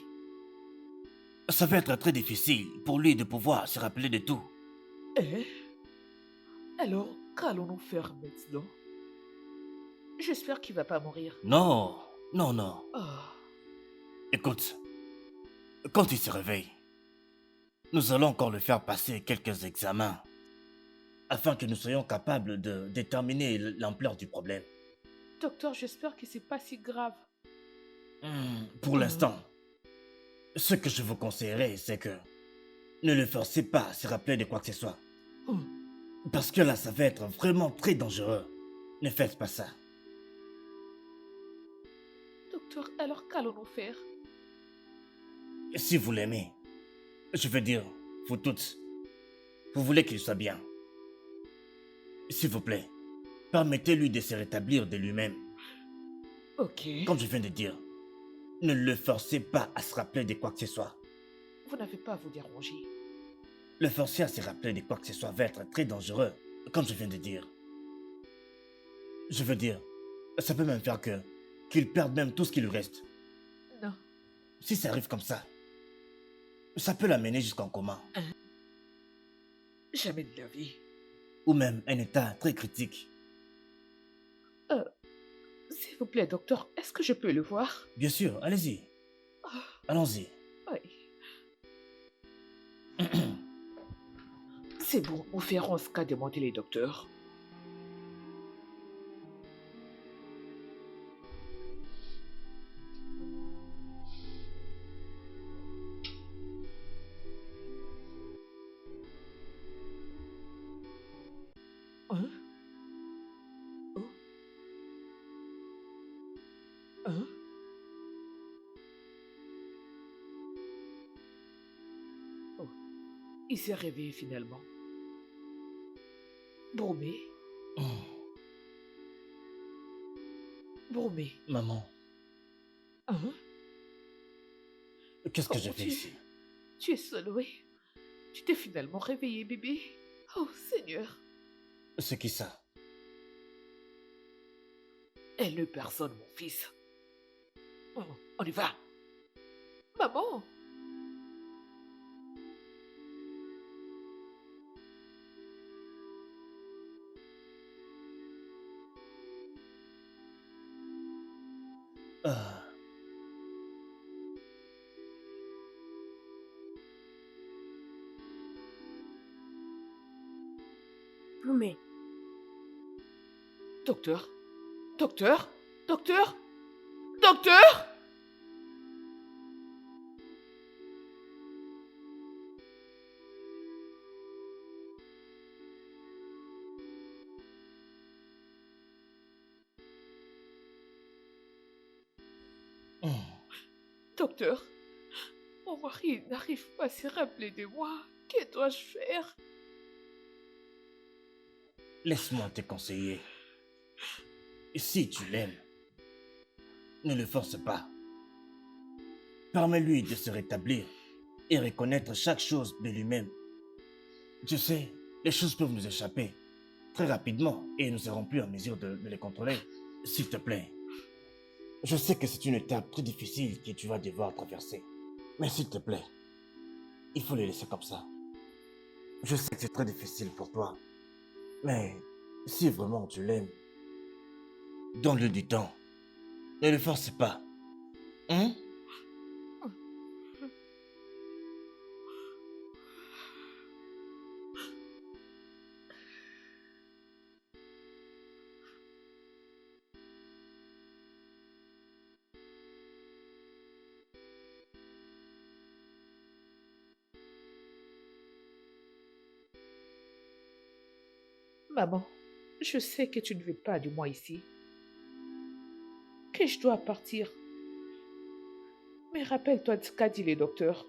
A: Ça va être très difficile pour lui de pouvoir se rappeler de tout.
B: Eh? Alors, qu'allons-nous faire maintenant? J'espère qu'il va pas mourir.
A: Non, non, non.
B: Ah,
A: Écoute, quand il se réveille, nous allons encore le faire passer quelques examens afin que nous soyons capables de déterminer l'ampleur du problème.
B: docteur, j'espère que c'est pas si grave.
A: Pour l'instant, ce que je vous conseillerais, c'est que ne le forcez pas à se rappeler de quoi que ce soit.
B: Hum.
A: Parce que là, ça va être vraiment très dangereux. Ne faites pas ça.
B: Docteur, alors qu'allons-nous faire?
A: Si vous l'aimez, je veux dire, vous toutes, vous voulez qu'il soit bien. S'il vous plaît, permettez-lui de se rétablir de lui-même.
B: Ok.
A: Comme je viens de dire, ne le forcez pas à se rappeler de quoi que ce soit.
B: Vous n'avez pas à vous déranger.
A: Le forcer à se rappeler de quoi que ce soit va être très dangereux, comme je viens de dire. Je veux dire, ça peut même faire qu'il perde même tout ce qui lui reste.
B: Non.
A: Si ça arrive comme ça peut l'amener jusqu'en coma,
B: Jamais de la vie.
A: ou même un état très critique.
B: S'il vous plaît, docteur, est-ce que je peux le voir?
A: Bien sûr, allez-y.
B: Ah,
A: Allons-y.
B: oui. C'est bon, nous ferons ce qu'a demandé les docteurs. Hein? Oh? Hein? Oh, il s'est réveillé finalement. Bromé, Bromé.
A: Maman,
B: Hein?
A: qu'est-ce que
B: Oh
A: j'ai
B: mon
A: fait
B: Dieu,
A: ici?
B: tu es seul, oui. Tu t'es finalement réveillé, bébé. Oh Seigneur.
A: C'est qui ça?
B: Elle ne personne, mon fils. Oh, on y va. Maman.
A: Ah,
C: Bromé,
B: Docteur. Docteur. Docteur. Docteur. Docteur. Mon mari n'arrive pas à se rappeler de moi. Que dois-je faire?
A: laisse-moi te conseiller. Si tu l'aimes, ne le force pas. Permets-lui de se rétablir et reconnaître chaque chose de lui-même. Je sais, les choses peuvent nous échapper très rapidement et nous ne serons plus en mesure de les contrôler. S'il te plaît, je sais que c'est une étape très difficile que tu vas devoir traverser. Mais s'il te plaît, il faut les laisser comme ça. Je sais que c'est très difficile pour toi, mais si vraiment tu l'aimes, donne-lui du temps. Ne le force pas. Hein?
B: Maman, je sais que tu ne veux pas de moi ici, que je dois partir. Mais rappelle-toi de ce qu'a dit le docteur.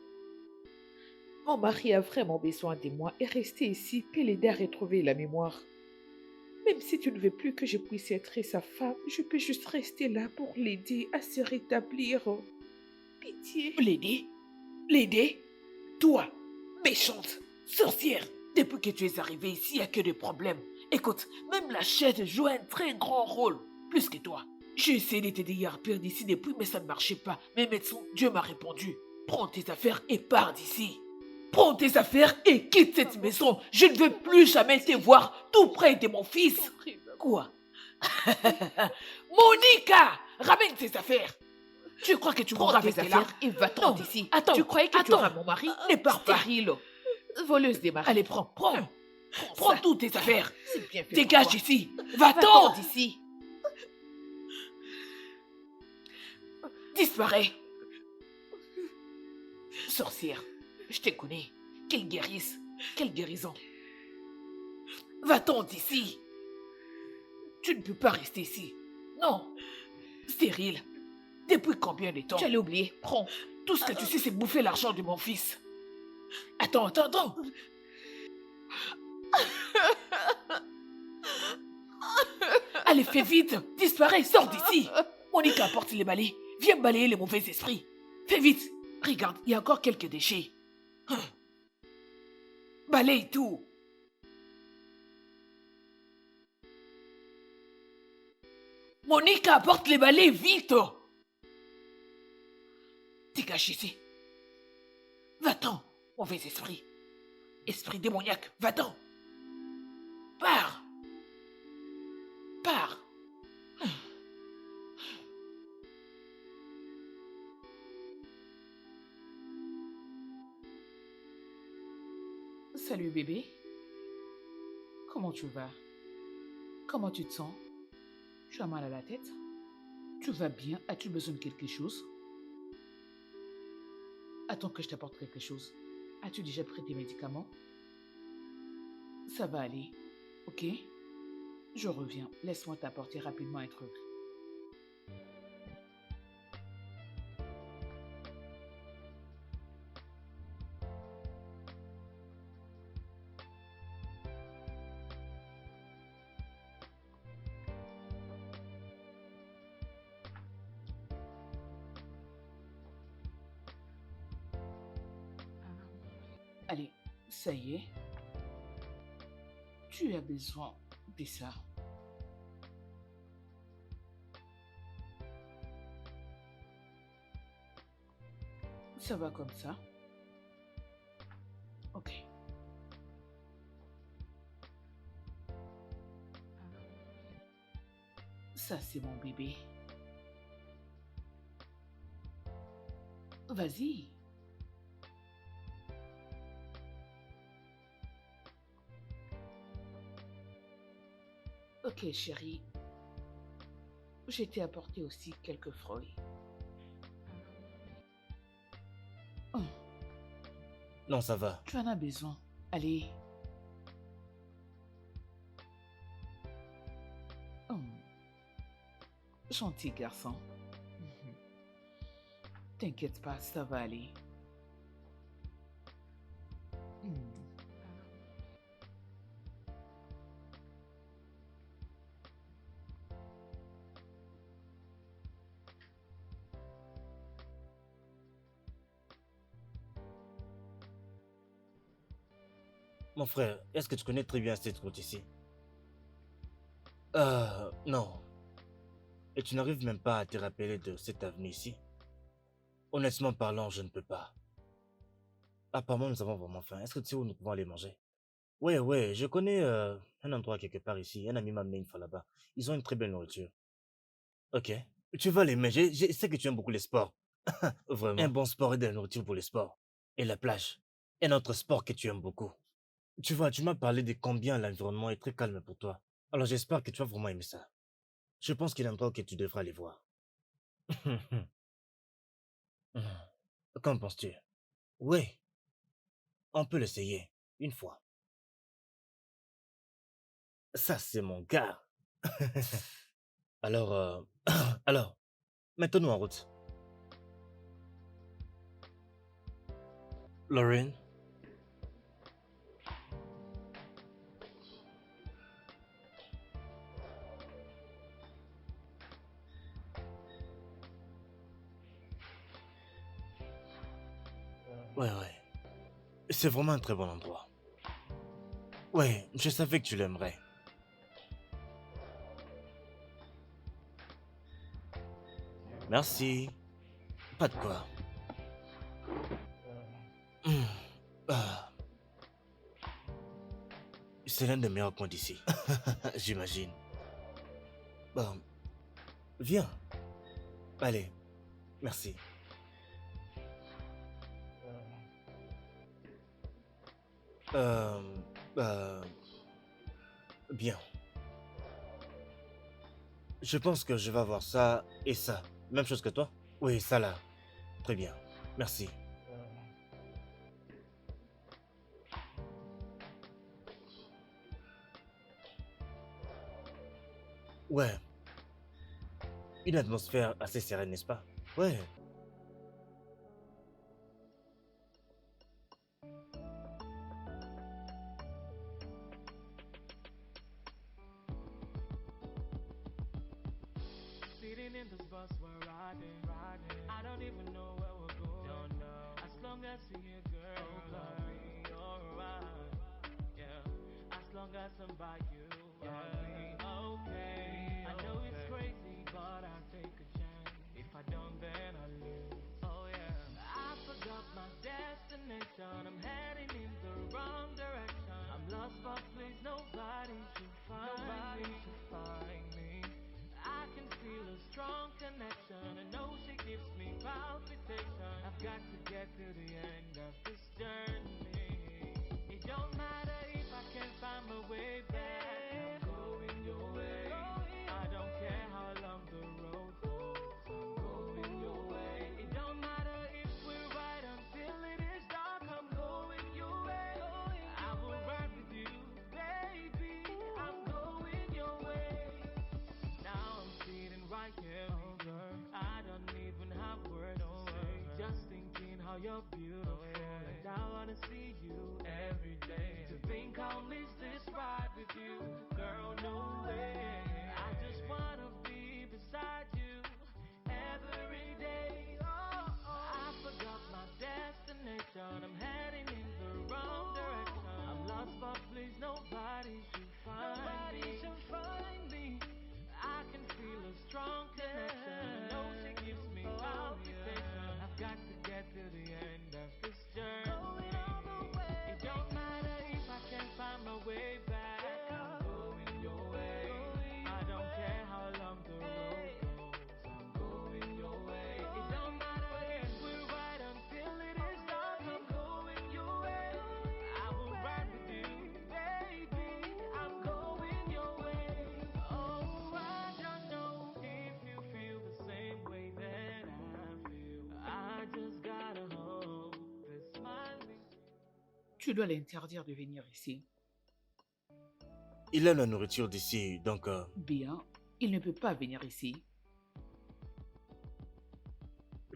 B: Mon mari a vraiment besoin de moi et rester ici peut l'aider à retrouver la mémoire. Même si tu ne veux plus que je puisse être sa femme, je peux juste rester là pour l'aider à se rétablir. Pitié. L'aider? L'aider? Toi, méchante, sorcière. Depuis que tu es arrivée ici, il n'y a que des problèmes. Écoute, même la chaise joue un très grand rôle, plus que toi. J'ai essayé de t'aider à partir d'ici depuis, mais ça ne marchait pas. Mais médecin, Dieu m'a répondu. Prends tes affaires et pars d'ici. Prends tes affaires et quitte cette maison. Je ne veux plus jamais te voir tout près de mon fils. Quoi? Monica, ramène tes affaires. Tu crois que tu mourras avec tes affaires et va-t'en d'ici. Attends, tu croyais que tu auras mon mari? Ne pars pas. Voleuse des maris. Allez, prends. Prends toutes tes affaires. C'est bien fait. Dégage d'ici. Va-t'en d'ici. Disparais. Sorcière, je te connais. Quelle guérisse, quelle guérison. Va-t'en d'ici. Tu ne peux pas rester ici. Non. Stérile. Depuis combien de temps? Tu allais oublier. Prends. Tout ce que tu sais, c'est bouffer l'argent de mon fils. Attends. Allez, fais vite. Disparais, sors d'ici. Monica, apporte les balais. Viens balayer les mauvais esprits. Fais vite. Regarde, il y a encore quelques déchets. Balaye tout. Monica, apporte les balais, vite. Dégage ici. Va-t'en, mauvais esprit. Esprit démoniaque, va-t'en. Pars. Salut bébé. Comment tu vas? Comment tu te sens? Tu as mal à la tête? Tu vas bien? As-tu besoin de quelque chose? Attends que je t'apporte quelque chose. As-tu déjà pris tes médicaments? Ça va aller, ok? Je reviens. Laisse-moi t'apporter rapidement un truc. Allez, ça y est. Tu as besoin de ça. Ça va comme ça? Ok. Ça, c'est mon bébé. Vas-y. Ok, chérie. Je t'ai apporté aussi quelques fruits. Oh,
A: Non, ça va.
B: tu en as besoin. Allez. Oh, gentil garçon. T'inquiète pas, ça va aller.
A: Mon frère, est-ce que tu connais très bien cette route ici? Non. Et tu n'arrives même pas à te rappeler de cette avenue ici? Honnêtement parlant, je ne peux pas. Apparemment, nous avons vraiment faim. Est-ce que tu sais où nous pouvons aller manger? Ouais, ouais, je connais un endroit quelque part ici. Un ami m'a amené une fois là-bas. Ils ont une très belle nourriture. Ok. Tu vas l'aimer. Je sais que tu aimes beaucoup les sports. Vraiment. Un bon sport et de la nourriture pour les sports. Et la plage. Un autre sport que tu aimes beaucoup. Tu vois, tu m'as parlé de combien l'environnement est très calme pour toi. Alors j'espère que tu vas vraiment aimer ça. Je pense qu'il y a un endroit que tu devras aller voir. Qu'en penses-tu? Oui, on peut l'essayer. Une fois. Ça, c'est mon gars. Alors, alors, mettons-nous en route. Lauren? Ouais, ouais. C'est vraiment un très bon endroit. Ouais, je savais que tu l'aimerais. Merci. Pas de quoi. Hmm, ah, c'est l'un des meilleurs coins d'ici. J'imagine. Bon, viens. Allez, merci. Euh, euh, bien. Je pense que je vais avoir ça et ça. Même chose que toi? Oui, ça là. Très bien. Merci. Ouais, une atmosphère assez sereine, n'est-ce pas? Ouais.
D: Sitting in this bus, we're riding. I don't even know where we're going. Don't know. As long as you're here, girl, I'll be alright. Yeah. As long as I'm by you, I'll be okay. I know it's crazy, but I'll take a chance. If I don't, then I lose. Oh yeah. I forgot my destination. I'm heading in the wrong direction. I'm lost, but please nobody should find me. I can feel a strong connection. I know she gives me palpitation. I've got to get to the end of this journey. It don't matter if I can't find my way back. I'm going your way. I don't care how long the road goes. I'm going your way. It don't matter if we're right until it is dark. I'm going your way. I will ride with you, baby. I'm going your way. Now I'm sitting right here with you. I don't even have words to say. Just thinking how you're beautiful, and I wanna see you every day. To think I'll miss this ride with you, girl, no way. I just wanna be beside you every day. Oh, I forgot my destination. I'm heading in the wrong direction. I'm lost, but please nobody should find me. I can feel a strong connection. I know she gives me palpitation. I've got to get to the end of this journey. It don't matter if I can't find my way back. I'm going your way. I don't care how long the road goes. I'm going your way. It don't matter if we're right until it is dark. I'm going your way. I will ride with you, baby. I'm going your way. Oh, I don't know if you feel the same way that I feel. I just gotta hope that smiling.
B: Tu dois l'interdire de venir ici.
A: Il aime la nourriture d'ici, donc
B: Bien, il ne peut pas venir ici.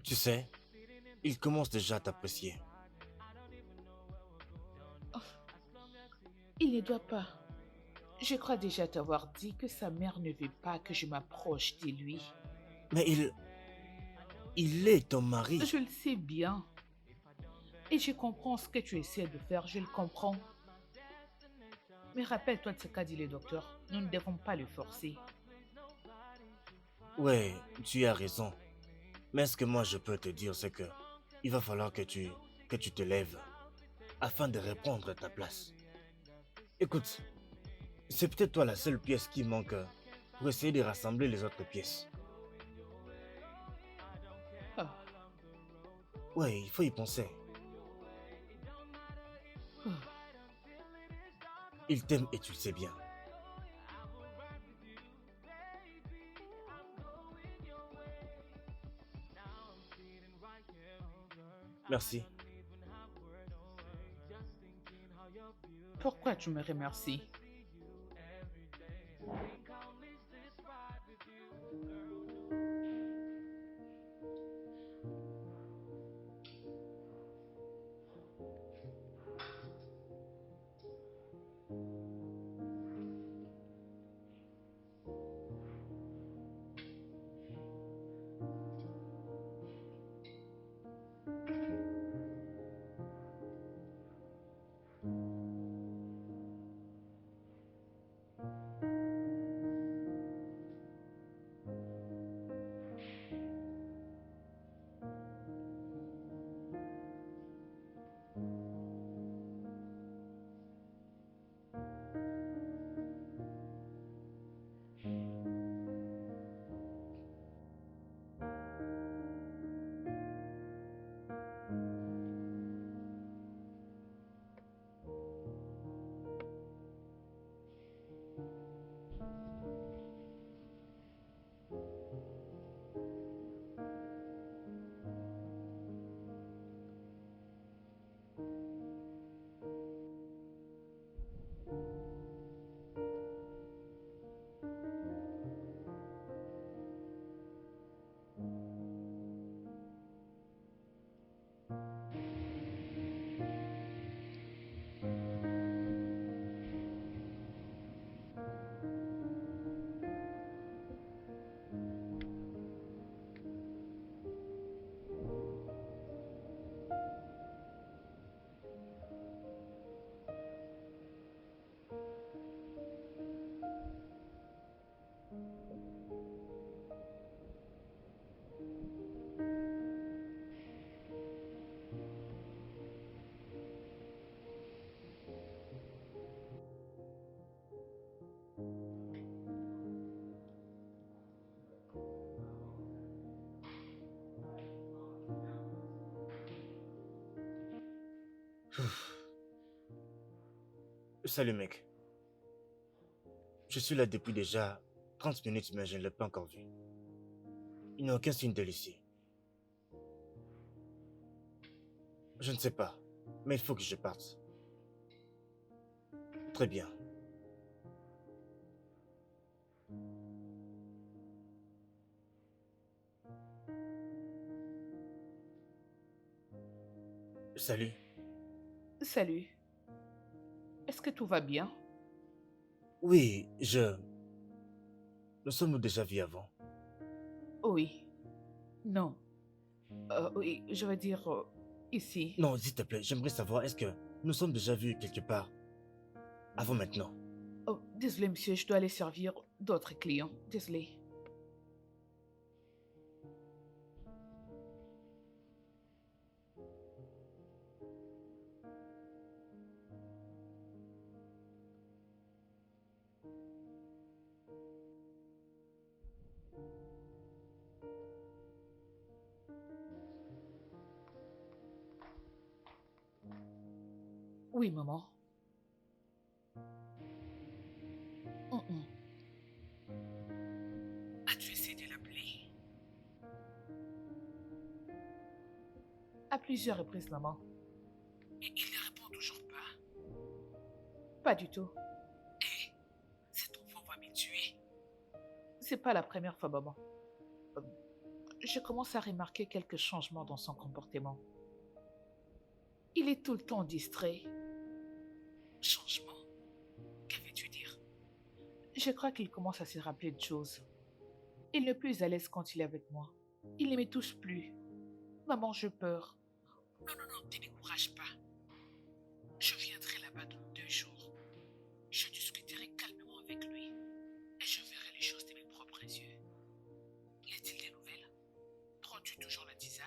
A: tu sais, il commence déjà à t'apprécier.
B: Il ne doit pas. Je crois déjà t'avoir dit que sa mère ne veut pas que je m'approche de lui.
A: Mais il est ton mari.
B: Je le sais bien. Et je comprends ce que tu essaies de faire, je le comprends.
C: Mais rappelle-toi de ce qu'a dit le docteur. Nous ne devons pas le forcer.
A: Ouais, tu as raison. Mais ce que moi je peux te dire, c'est que il va falloir que tu te lèves afin de répondre à ta place. Écoute, c'est peut-être toi la seule pièce qui manque pour essayer de rassembler les autres pièces.
C: Ah,
A: Ouais, il faut y penser.
C: ah.
A: Il t'aime et tu le sais bien. Merci.
C: Pourquoi tu me remercies?
A: Salut mec. Je suis là depuis déjà 30 minutes mais je ne l'ai pas encore vu. Il n'y a aucun signe de Lucie. Je ne sais pas, mais il faut que je parte. Très bien. Salut.
C: Salut. Est-ce que tout va bien?
A: Oui, Nous sommes-nous déjà vus avant?
C: Oui. Non. Oui, je veux dire ici.
A: Non, s'il te plaît, j'aimerais savoir, est-ce que nous sommes déjà vus quelque part avant maintenant?
C: Oh, désolé, monsieur, je dois aller servir d'autres clients. Désolé. Oui, maman. Mm-mm. As-tu essayé de l'appeler? À plusieurs reprises, maman. Et il ne répond toujours pas? Pas du tout. Hé, cet enfant va me tuer. C'est pas la première fois, maman. Euh, Je commence à remarquer quelques changements dans son comportement. Il est tout le temps distrait. Changement? Que veux-tu dire? Je crois qu'il commence à se rappeler de choses. Il n'est plus à l'aise quand il est avec moi. Il ne me touche plus. Maman, je peur. Non, ne te décourage pas. Je viendrai là-bas dans 2 jours. Je
B: As-tu toujours la tisane?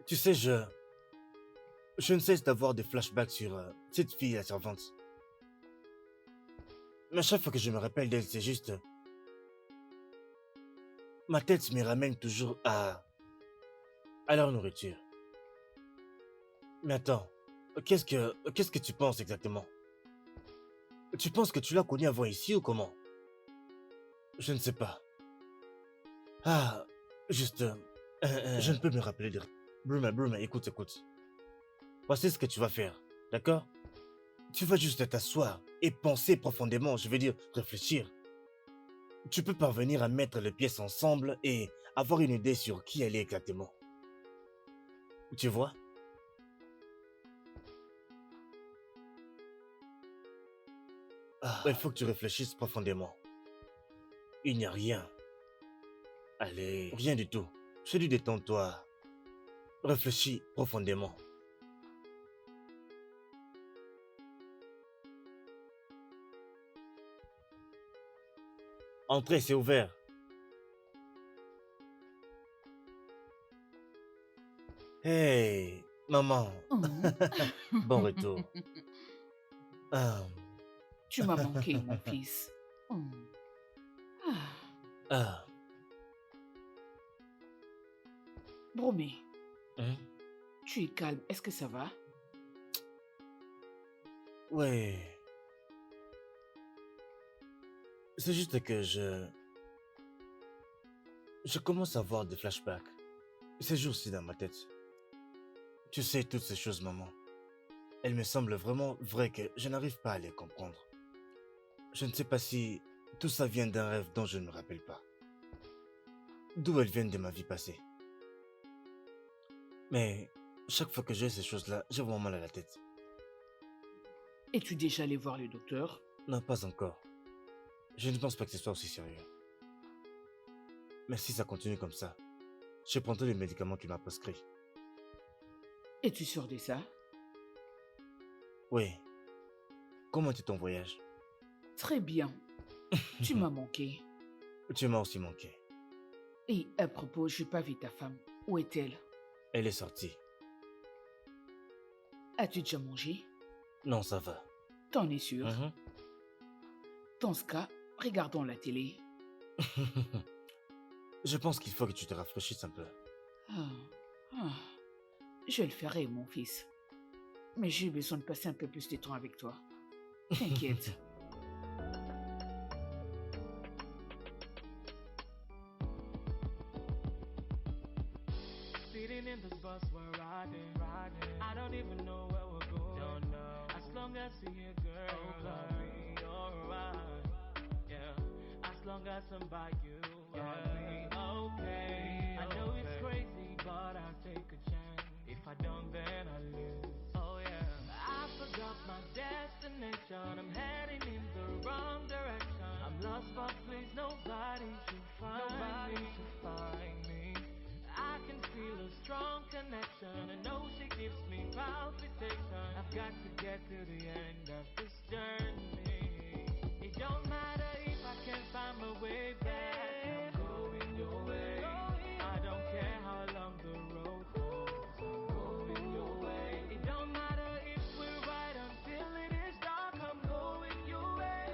A: Tu sais, je ne cesse d'avoir des flashbacks sur cette fille, la servante. Mais à chaque fois que je me rappelle d'elle, c'est juste... ma tête me ramène toujours à leur nourriture. Mais attends, qu'est-ce que tu penses exactement? Tu penses que tu l'as connue avant ici ou comment? Je ne sais pas. Ah, juste... je ne peux me rappeler de... Bruma, écoute. Voici ce que tu vas faire, d'accord? Tu vas juste t'asseoir et penser profondément, je veux dire réfléchir. Tu peux parvenir à mettre les pièces ensemble et avoir une idée sur qui elle est exactement. Tu vois? Il faut que tu réfléchisses profondément. Il n'y a rien. Allez, rien du tout. Je dis détends-toi. Réfléchis profondément. Entrez, c'est ouvert. Hey, maman. Bon retour.
B: Tu m'as manqué, mon fils. Ah. Bromé, tu es calme. Est-ce que ça va?
A: Ouais. C'est juste que je commence à avoir des flashbacks. Ces jours-ci dans ma tête. Tu sais, toutes ces choses, maman. Elles me semblent vraiment vraies que je n'arrive pas à les comprendre. Je ne sais pas si tout ça vient d'un rêve dont je ne me rappelle pas. D'où elles viennent de ma vie passée. Mais chaque fois que j'ai ces choses-là, j'ai vraiment mal à la tête.
B: Es-tu déjà allé voir le docteur?
A: Non, pas encore. Je ne pense pas que ce soit aussi sérieux. Mais si ça continue comme ça, je prendrai les médicaments que tu m'as prescrits.
B: Es-tu sûr de ça?
A: Oui. Comment était ton voyage?
B: Très bien. Tu m'as manqué.
A: Tu m'as aussi manqué.
B: Et à propos, je n'ai pas vu ta femme. Où est-elle?
A: Elle est sortie.
B: As-tu déjà mangé?
A: Non, ça va.
B: T'en es sûr? Dans ce cas, regardons la télé.
A: Je pense qu'il faut que tu te rafraîchisses un peu.
B: Je le ferai, mon fils. Mais j'ai besoin de passer un peu plus de temps avec toi. T'inquiète.
D: Sitting in this bus, we're riding. I don't even know where we're going. Don't know. As long as you're here, girl, I'll be alright. Yeah. As long as I'm by you, I'll be okay. I know it's crazy, but I'll take a chance. If I don't, then I lose. Oh yeah. I forgot my destination. I'm heading in the wrong direction. I'm lost, but please nobody should find me. I can feel a strong connection. I know she gives me palpitation. I've got to get to the end of this journey. It don't matter if I can't find my way back. I'm going your way. I don't care how long the road goes. I'm going your way. It don't matter if we're right until it is dark. I'm going your way.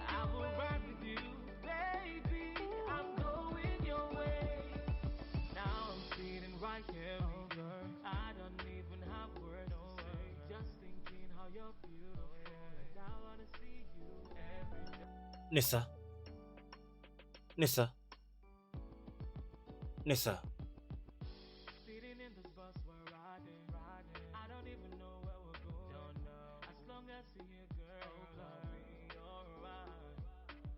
D: I will ride with you, baby. I'm going your way. Now I'm sitting right here with you. I don't even have words to say. Just thinking how you're beautiful. And I wanna see you every day.
A: Nessa.
D: Sitting in this bus, we're riding. I don't even know where we're going. Don't know. As long as you're here, girl, I'll be alright.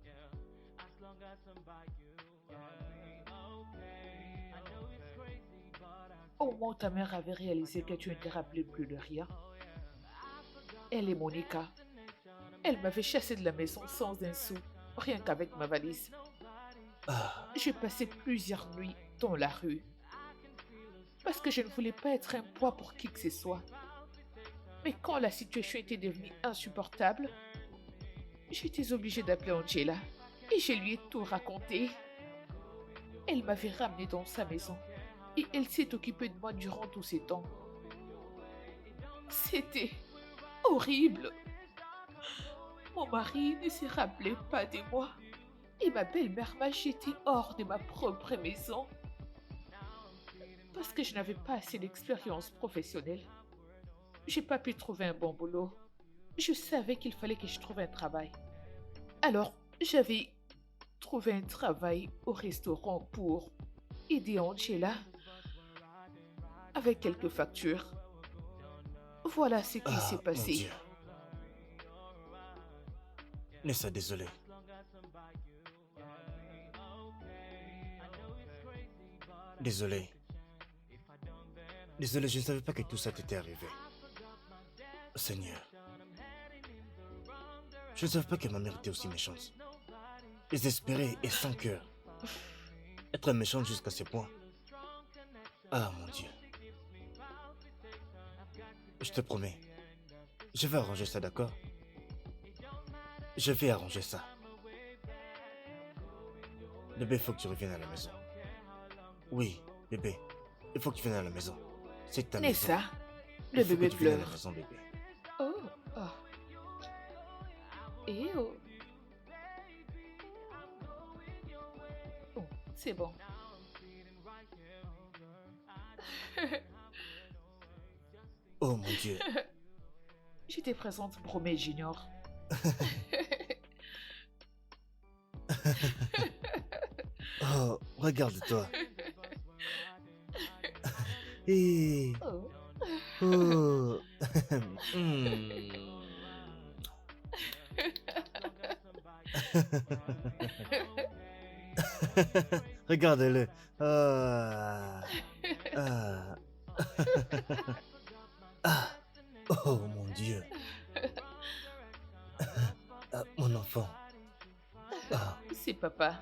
D: Yeah. As long as I'm by you, I'll be okay. I know it's crazy, but
B: Au moins, ta mère avait réalisé que tu ne te rappelais plus de rien. Elle est Monica. Elle m'avait chassé de la maison sans un sou, rien qu'avec ma valise. J'ai passé plusieurs nuits dans la rue parce que je ne voulais pas être un poids pour qui que ce soit. Mais quand la situation était devenue insupportable, j'étais obligée d'appeler Angela et je lui ai tout raconté. Elle m'avait ramenée dans sa maison et elle s'est occupée de moi durant tous ces temps. C'était horrible. Mon mari ne se rappelait pas de moi et ma belle-mère m'a jetée hors de ma propre maison parce que je n'avais pas assez d'expérience professionnelle. J'ai pas pu trouver un bon boulot. Je savais qu'il fallait que je trouve un travail. Alors, j'avais trouvé un travail au restaurant pour aider Angela avec quelques factures. Voilà ce qui s'est
A: Mon
B: passé.
A: Dieu. Nessa, désolé. Désolé. Désolé, je ne savais pas que tout ça t'était arrivé. Seigneur. Je ne savais pas que ma mère était aussi méchante. Désespérée et sans cœur. Être méchante jusqu'à ce point. Ah, mon Dieu. Je te promets. Je vais arranger ça, d'accord? Je vais arranger ça. Bébé, il faut que tu reviennes à la maison. Oui, bébé. Il faut que tu viennes à la maison. C'est ta maison.
B: Nessa, le
A: Il faut
B: bébé
A: que tu viennes à la
B: pleure.
A: maison, bébé.
B: Oh, oh. Et oh. Oh, c'est bon.
A: Oh mon Dieu.
B: J'étais présente pour Romeo Junior.
A: Oh, regarde-toi. Et...
B: Oh.
A: Oh. Regarde-le. Ah. Ah. Ah. Oh mon Dieu. Ah, mon enfant. Ah.
B: C'est papa.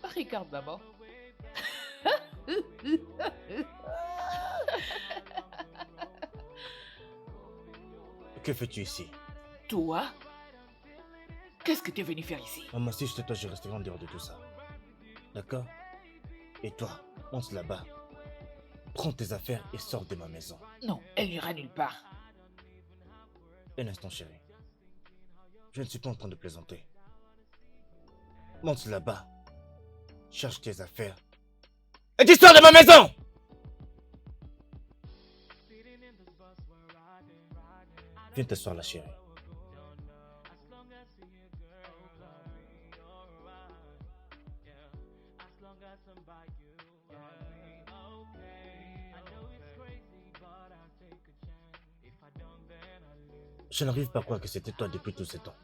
B: Regarde maman.
A: Que fais-tu ici?
B: Toi? Qu'est-ce que tu es venu faire ici?
A: Maman, si j'étais toi, je resterais en dehors de tout ça. D'accord? Et toi, monte là-bas. Prends tes affaires et sors de ma maison.
B: Non, elle n'ira nulle part.
A: Un instant, chérie. Je ne suis pas en train de plaisanter. Monte là-bas. Cherche tes affaires. Et tu sors de ma maison! Viens t'asseoir là, chérie. Je n'arrive pas à croire que c'était toi depuis tous ces temps.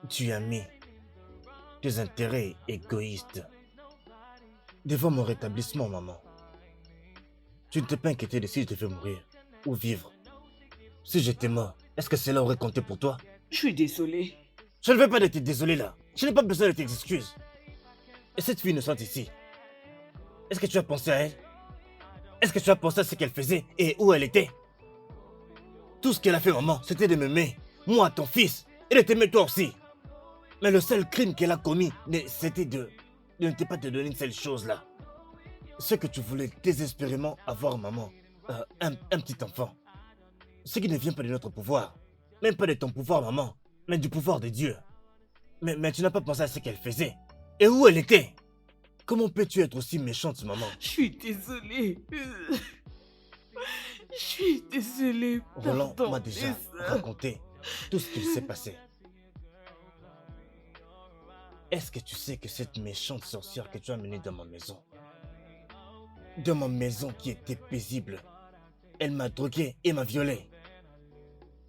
A: Tu as mis tes intérêts égoïstes devant mon rétablissement, maman. Tu ne t'es pas inquiété de si je devais mourir ou vivre. Si j'étais mort, est-ce que cela aurait compté pour toi?
B: Je suis désolée.
A: Je ne veux pas d'être désolé là. Je n'ai pas besoin de tes excuses. Et cette fille innocente ici, est-ce que tu as pensé à elle? Est-ce que tu as pensé à ce qu'elle faisait et où elle était? Tout ce qu'elle a fait, maman, c'était de m'aimer, moi, ton fils, et de t'aimer toi aussi. Mais le seul crime qu'elle a commis, c'était de ne pas te donner une seule chose là. Ce que tu voulais désespérément avoir, maman, un petit enfant. Ce qui ne vient pas de notre pouvoir, même pas de ton pouvoir, maman, mais du pouvoir de Dieu. Mais tu n'as pas pensé à ce qu'elle faisait, et où elle était. Comment peux-tu être aussi méchante, maman?
B: Je suis désolée. Je suis désolée.
A: Roland
B: Pardon,
A: m'a déjà
B: Nessa.
A: raconté tout ce qu'il s'est passé. Est-ce que tu sais que cette méchante sorcière que tu as amenée dans ma maison qui était paisible, elle m'a drogué et m'a violé.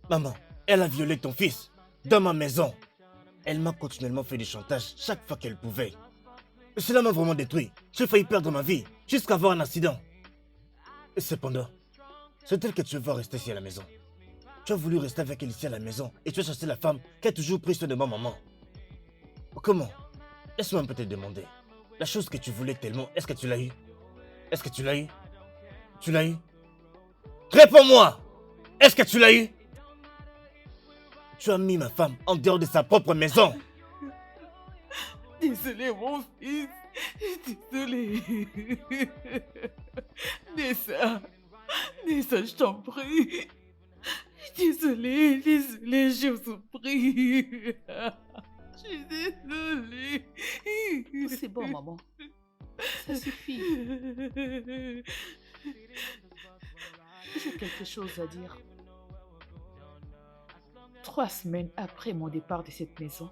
A: Maman, elle a violé ton fils dans ma maison. Elle m'a continuellement fait du chantage chaque fois qu'elle pouvait. Cela m'a vraiment détruit. J'ai failli perdre ma vie jusqu'à avoir un accident. Et cependant, c'est elle que tu veux voir rester ici à la maison. Tu as voulu rester avec elle ici à la maison et tu as cherché la femme qui a toujours pris soin de ma maman. Comment? Laisse-moi un peu te demander. La chose que tu voulais tellement, est-ce que tu l'as eu? Est-ce que tu l'as eu? Tu l'as eu? Réponds-moi! Est-ce que tu l'as eu? Tu as mis ma femme en dehors de sa propre maison.
B: Désolé, mon fils. Désolé. Nessa, je t'en prie. Désolé, je vous en prie. Je suis désolée.
C: C'est bon, maman. Ça suffit. J'ai quelque chose à dire. 3 semaines après mon départ de cette maison,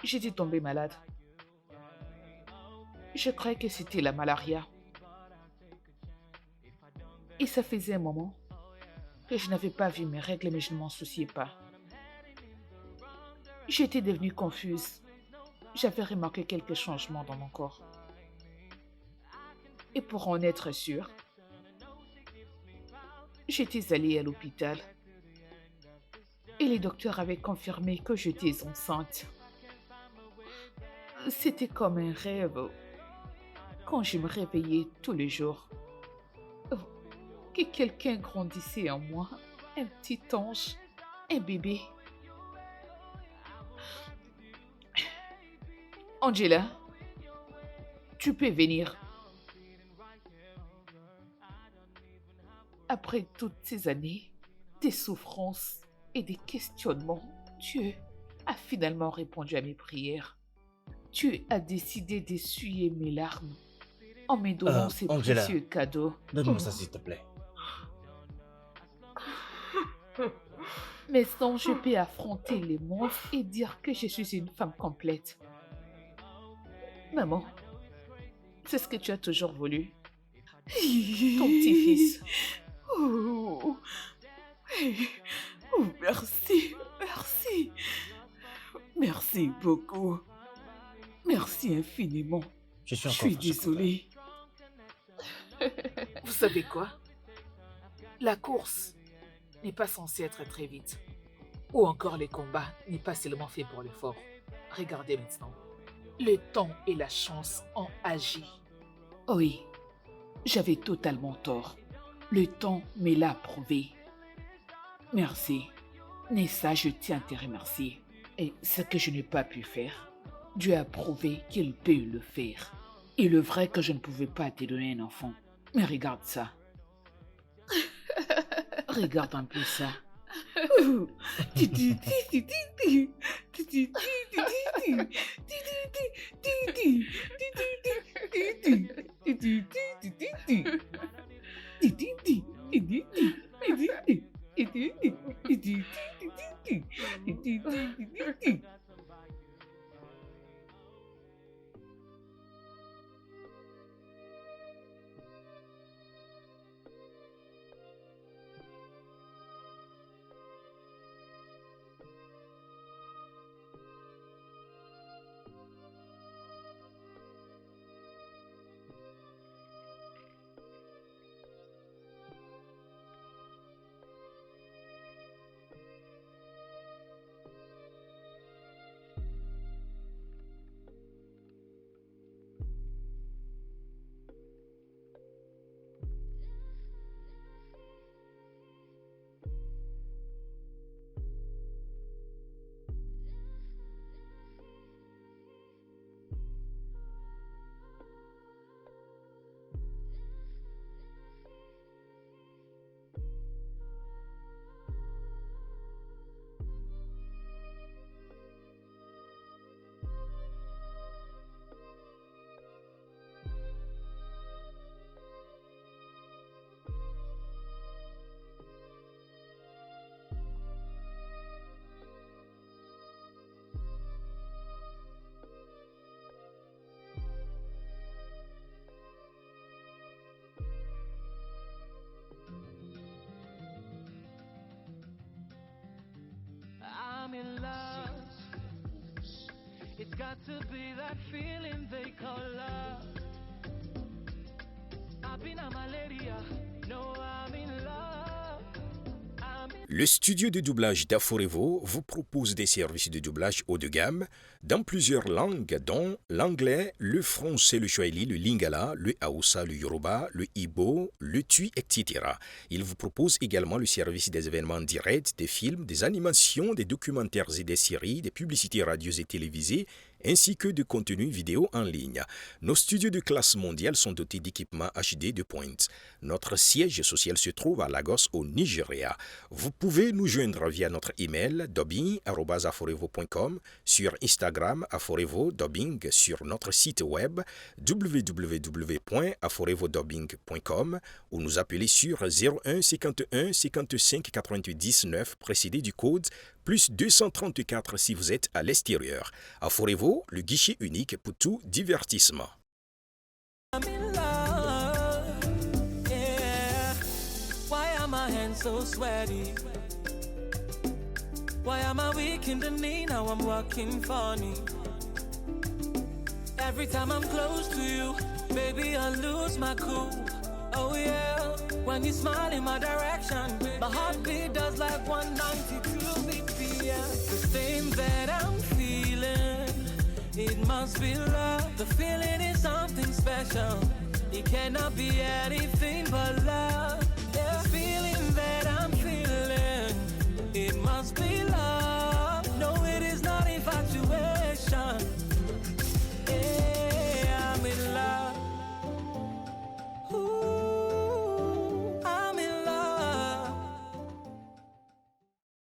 C: j'étais tombée malade. Je croyais que c'était la malaria. Et ça faisait un moment que je n'avais pas vu mes règles, mais je ne m'en souciais pas. J'étais devenue confuse. J'avais remarqué quelques changements dans mon corps. Et pour en être sûre, j'étais allée à l'hôpital. Et les docteurs avaient confirmé que j'étais enceinte. C'était comme un rêve. Quand je me réveillais tous les jours, que quelqu'un grandissait en moi, un petit ange, un bébé. Angela, tu peux venir. Après toutes ces années, des souffrances et des questionnements, Dieu a finalement répondu à mes prières. Dieu a décidé d'essuyer mes larmes en me donnant ces
A: Angela,
C: précieux cadeaux.
A: Donne-moi ça s'il te plaît.
C: Maintenant, je peux affronter les monstres et dire que je suis une femme complète. Maman, c'est ce que tu as toujours voulu. Ton petit-fils.
B: Oh, oh, merci. Merci beaucoup. Merci infiniment.
A: Je suis
B: Je
A: encore
B: suis
A: fâché contre
B: désolée. Vous savez quoi? La course n'est pas censée être très vite. Ou encore les combats n'est pas seulement fait pour les forts. Regardez maintenant. Le temps et la chance ont agi. Oui, j'avais totalement tort. Le temps me l'a prouvé. Merci. Nessa, je tiens à te remercier. Et ce que je n'ai pas pu faire, Dieu a prouvé qu'il peut le faire. Il est vrai que je ne pouvais pas te donner un enfant. Mais regarde ça. Regarde un peu ça.
D: I'm in love. It's got to be that feeling they call love. I've been a malaria, no, I'm in love.
G: Le studio de doublage d'Aforevo vous propose des services de doublage haut de gamme dans plusieurs langues, dont l'anglais, le français, le swahili, le lingala, le hausa, le yoruba, le igbo, le tui, etc. Il vous propose également le service des événements directs, des films, des animations, des documentaires et des séries, des publicités radio et télévisées, ainsi que de contenus vidéo en ligne. Nos studios de classe mondiale sont dotés d'équipements HD de pointe. Notre siège social se trouve à Lagos, au Nigeria. Vous pouvez nous joindre via notre email dubbing@aforevo.com, sur Instagram Aforevo Dubbing, sur notre site web www.aforevodubbing.com ou nous appeler sur 01 51 55 90 9 précédé du code plus 234 si vous êtes à l'extérieur. Aforevo, le guichet unique pour tout divertissement.
D: I'm in love, yeah. Why are my hands so sweaty? Why am I weak in the knee? Now I'm walking funny. Every time I'm close to you, baby, I lose my cool. Oh yeah, when you smile in my direction, my heartbeat does like 192 BPM. The thing that I'm feeling, it must be love. The feeling is something special. It cannot be anything but love.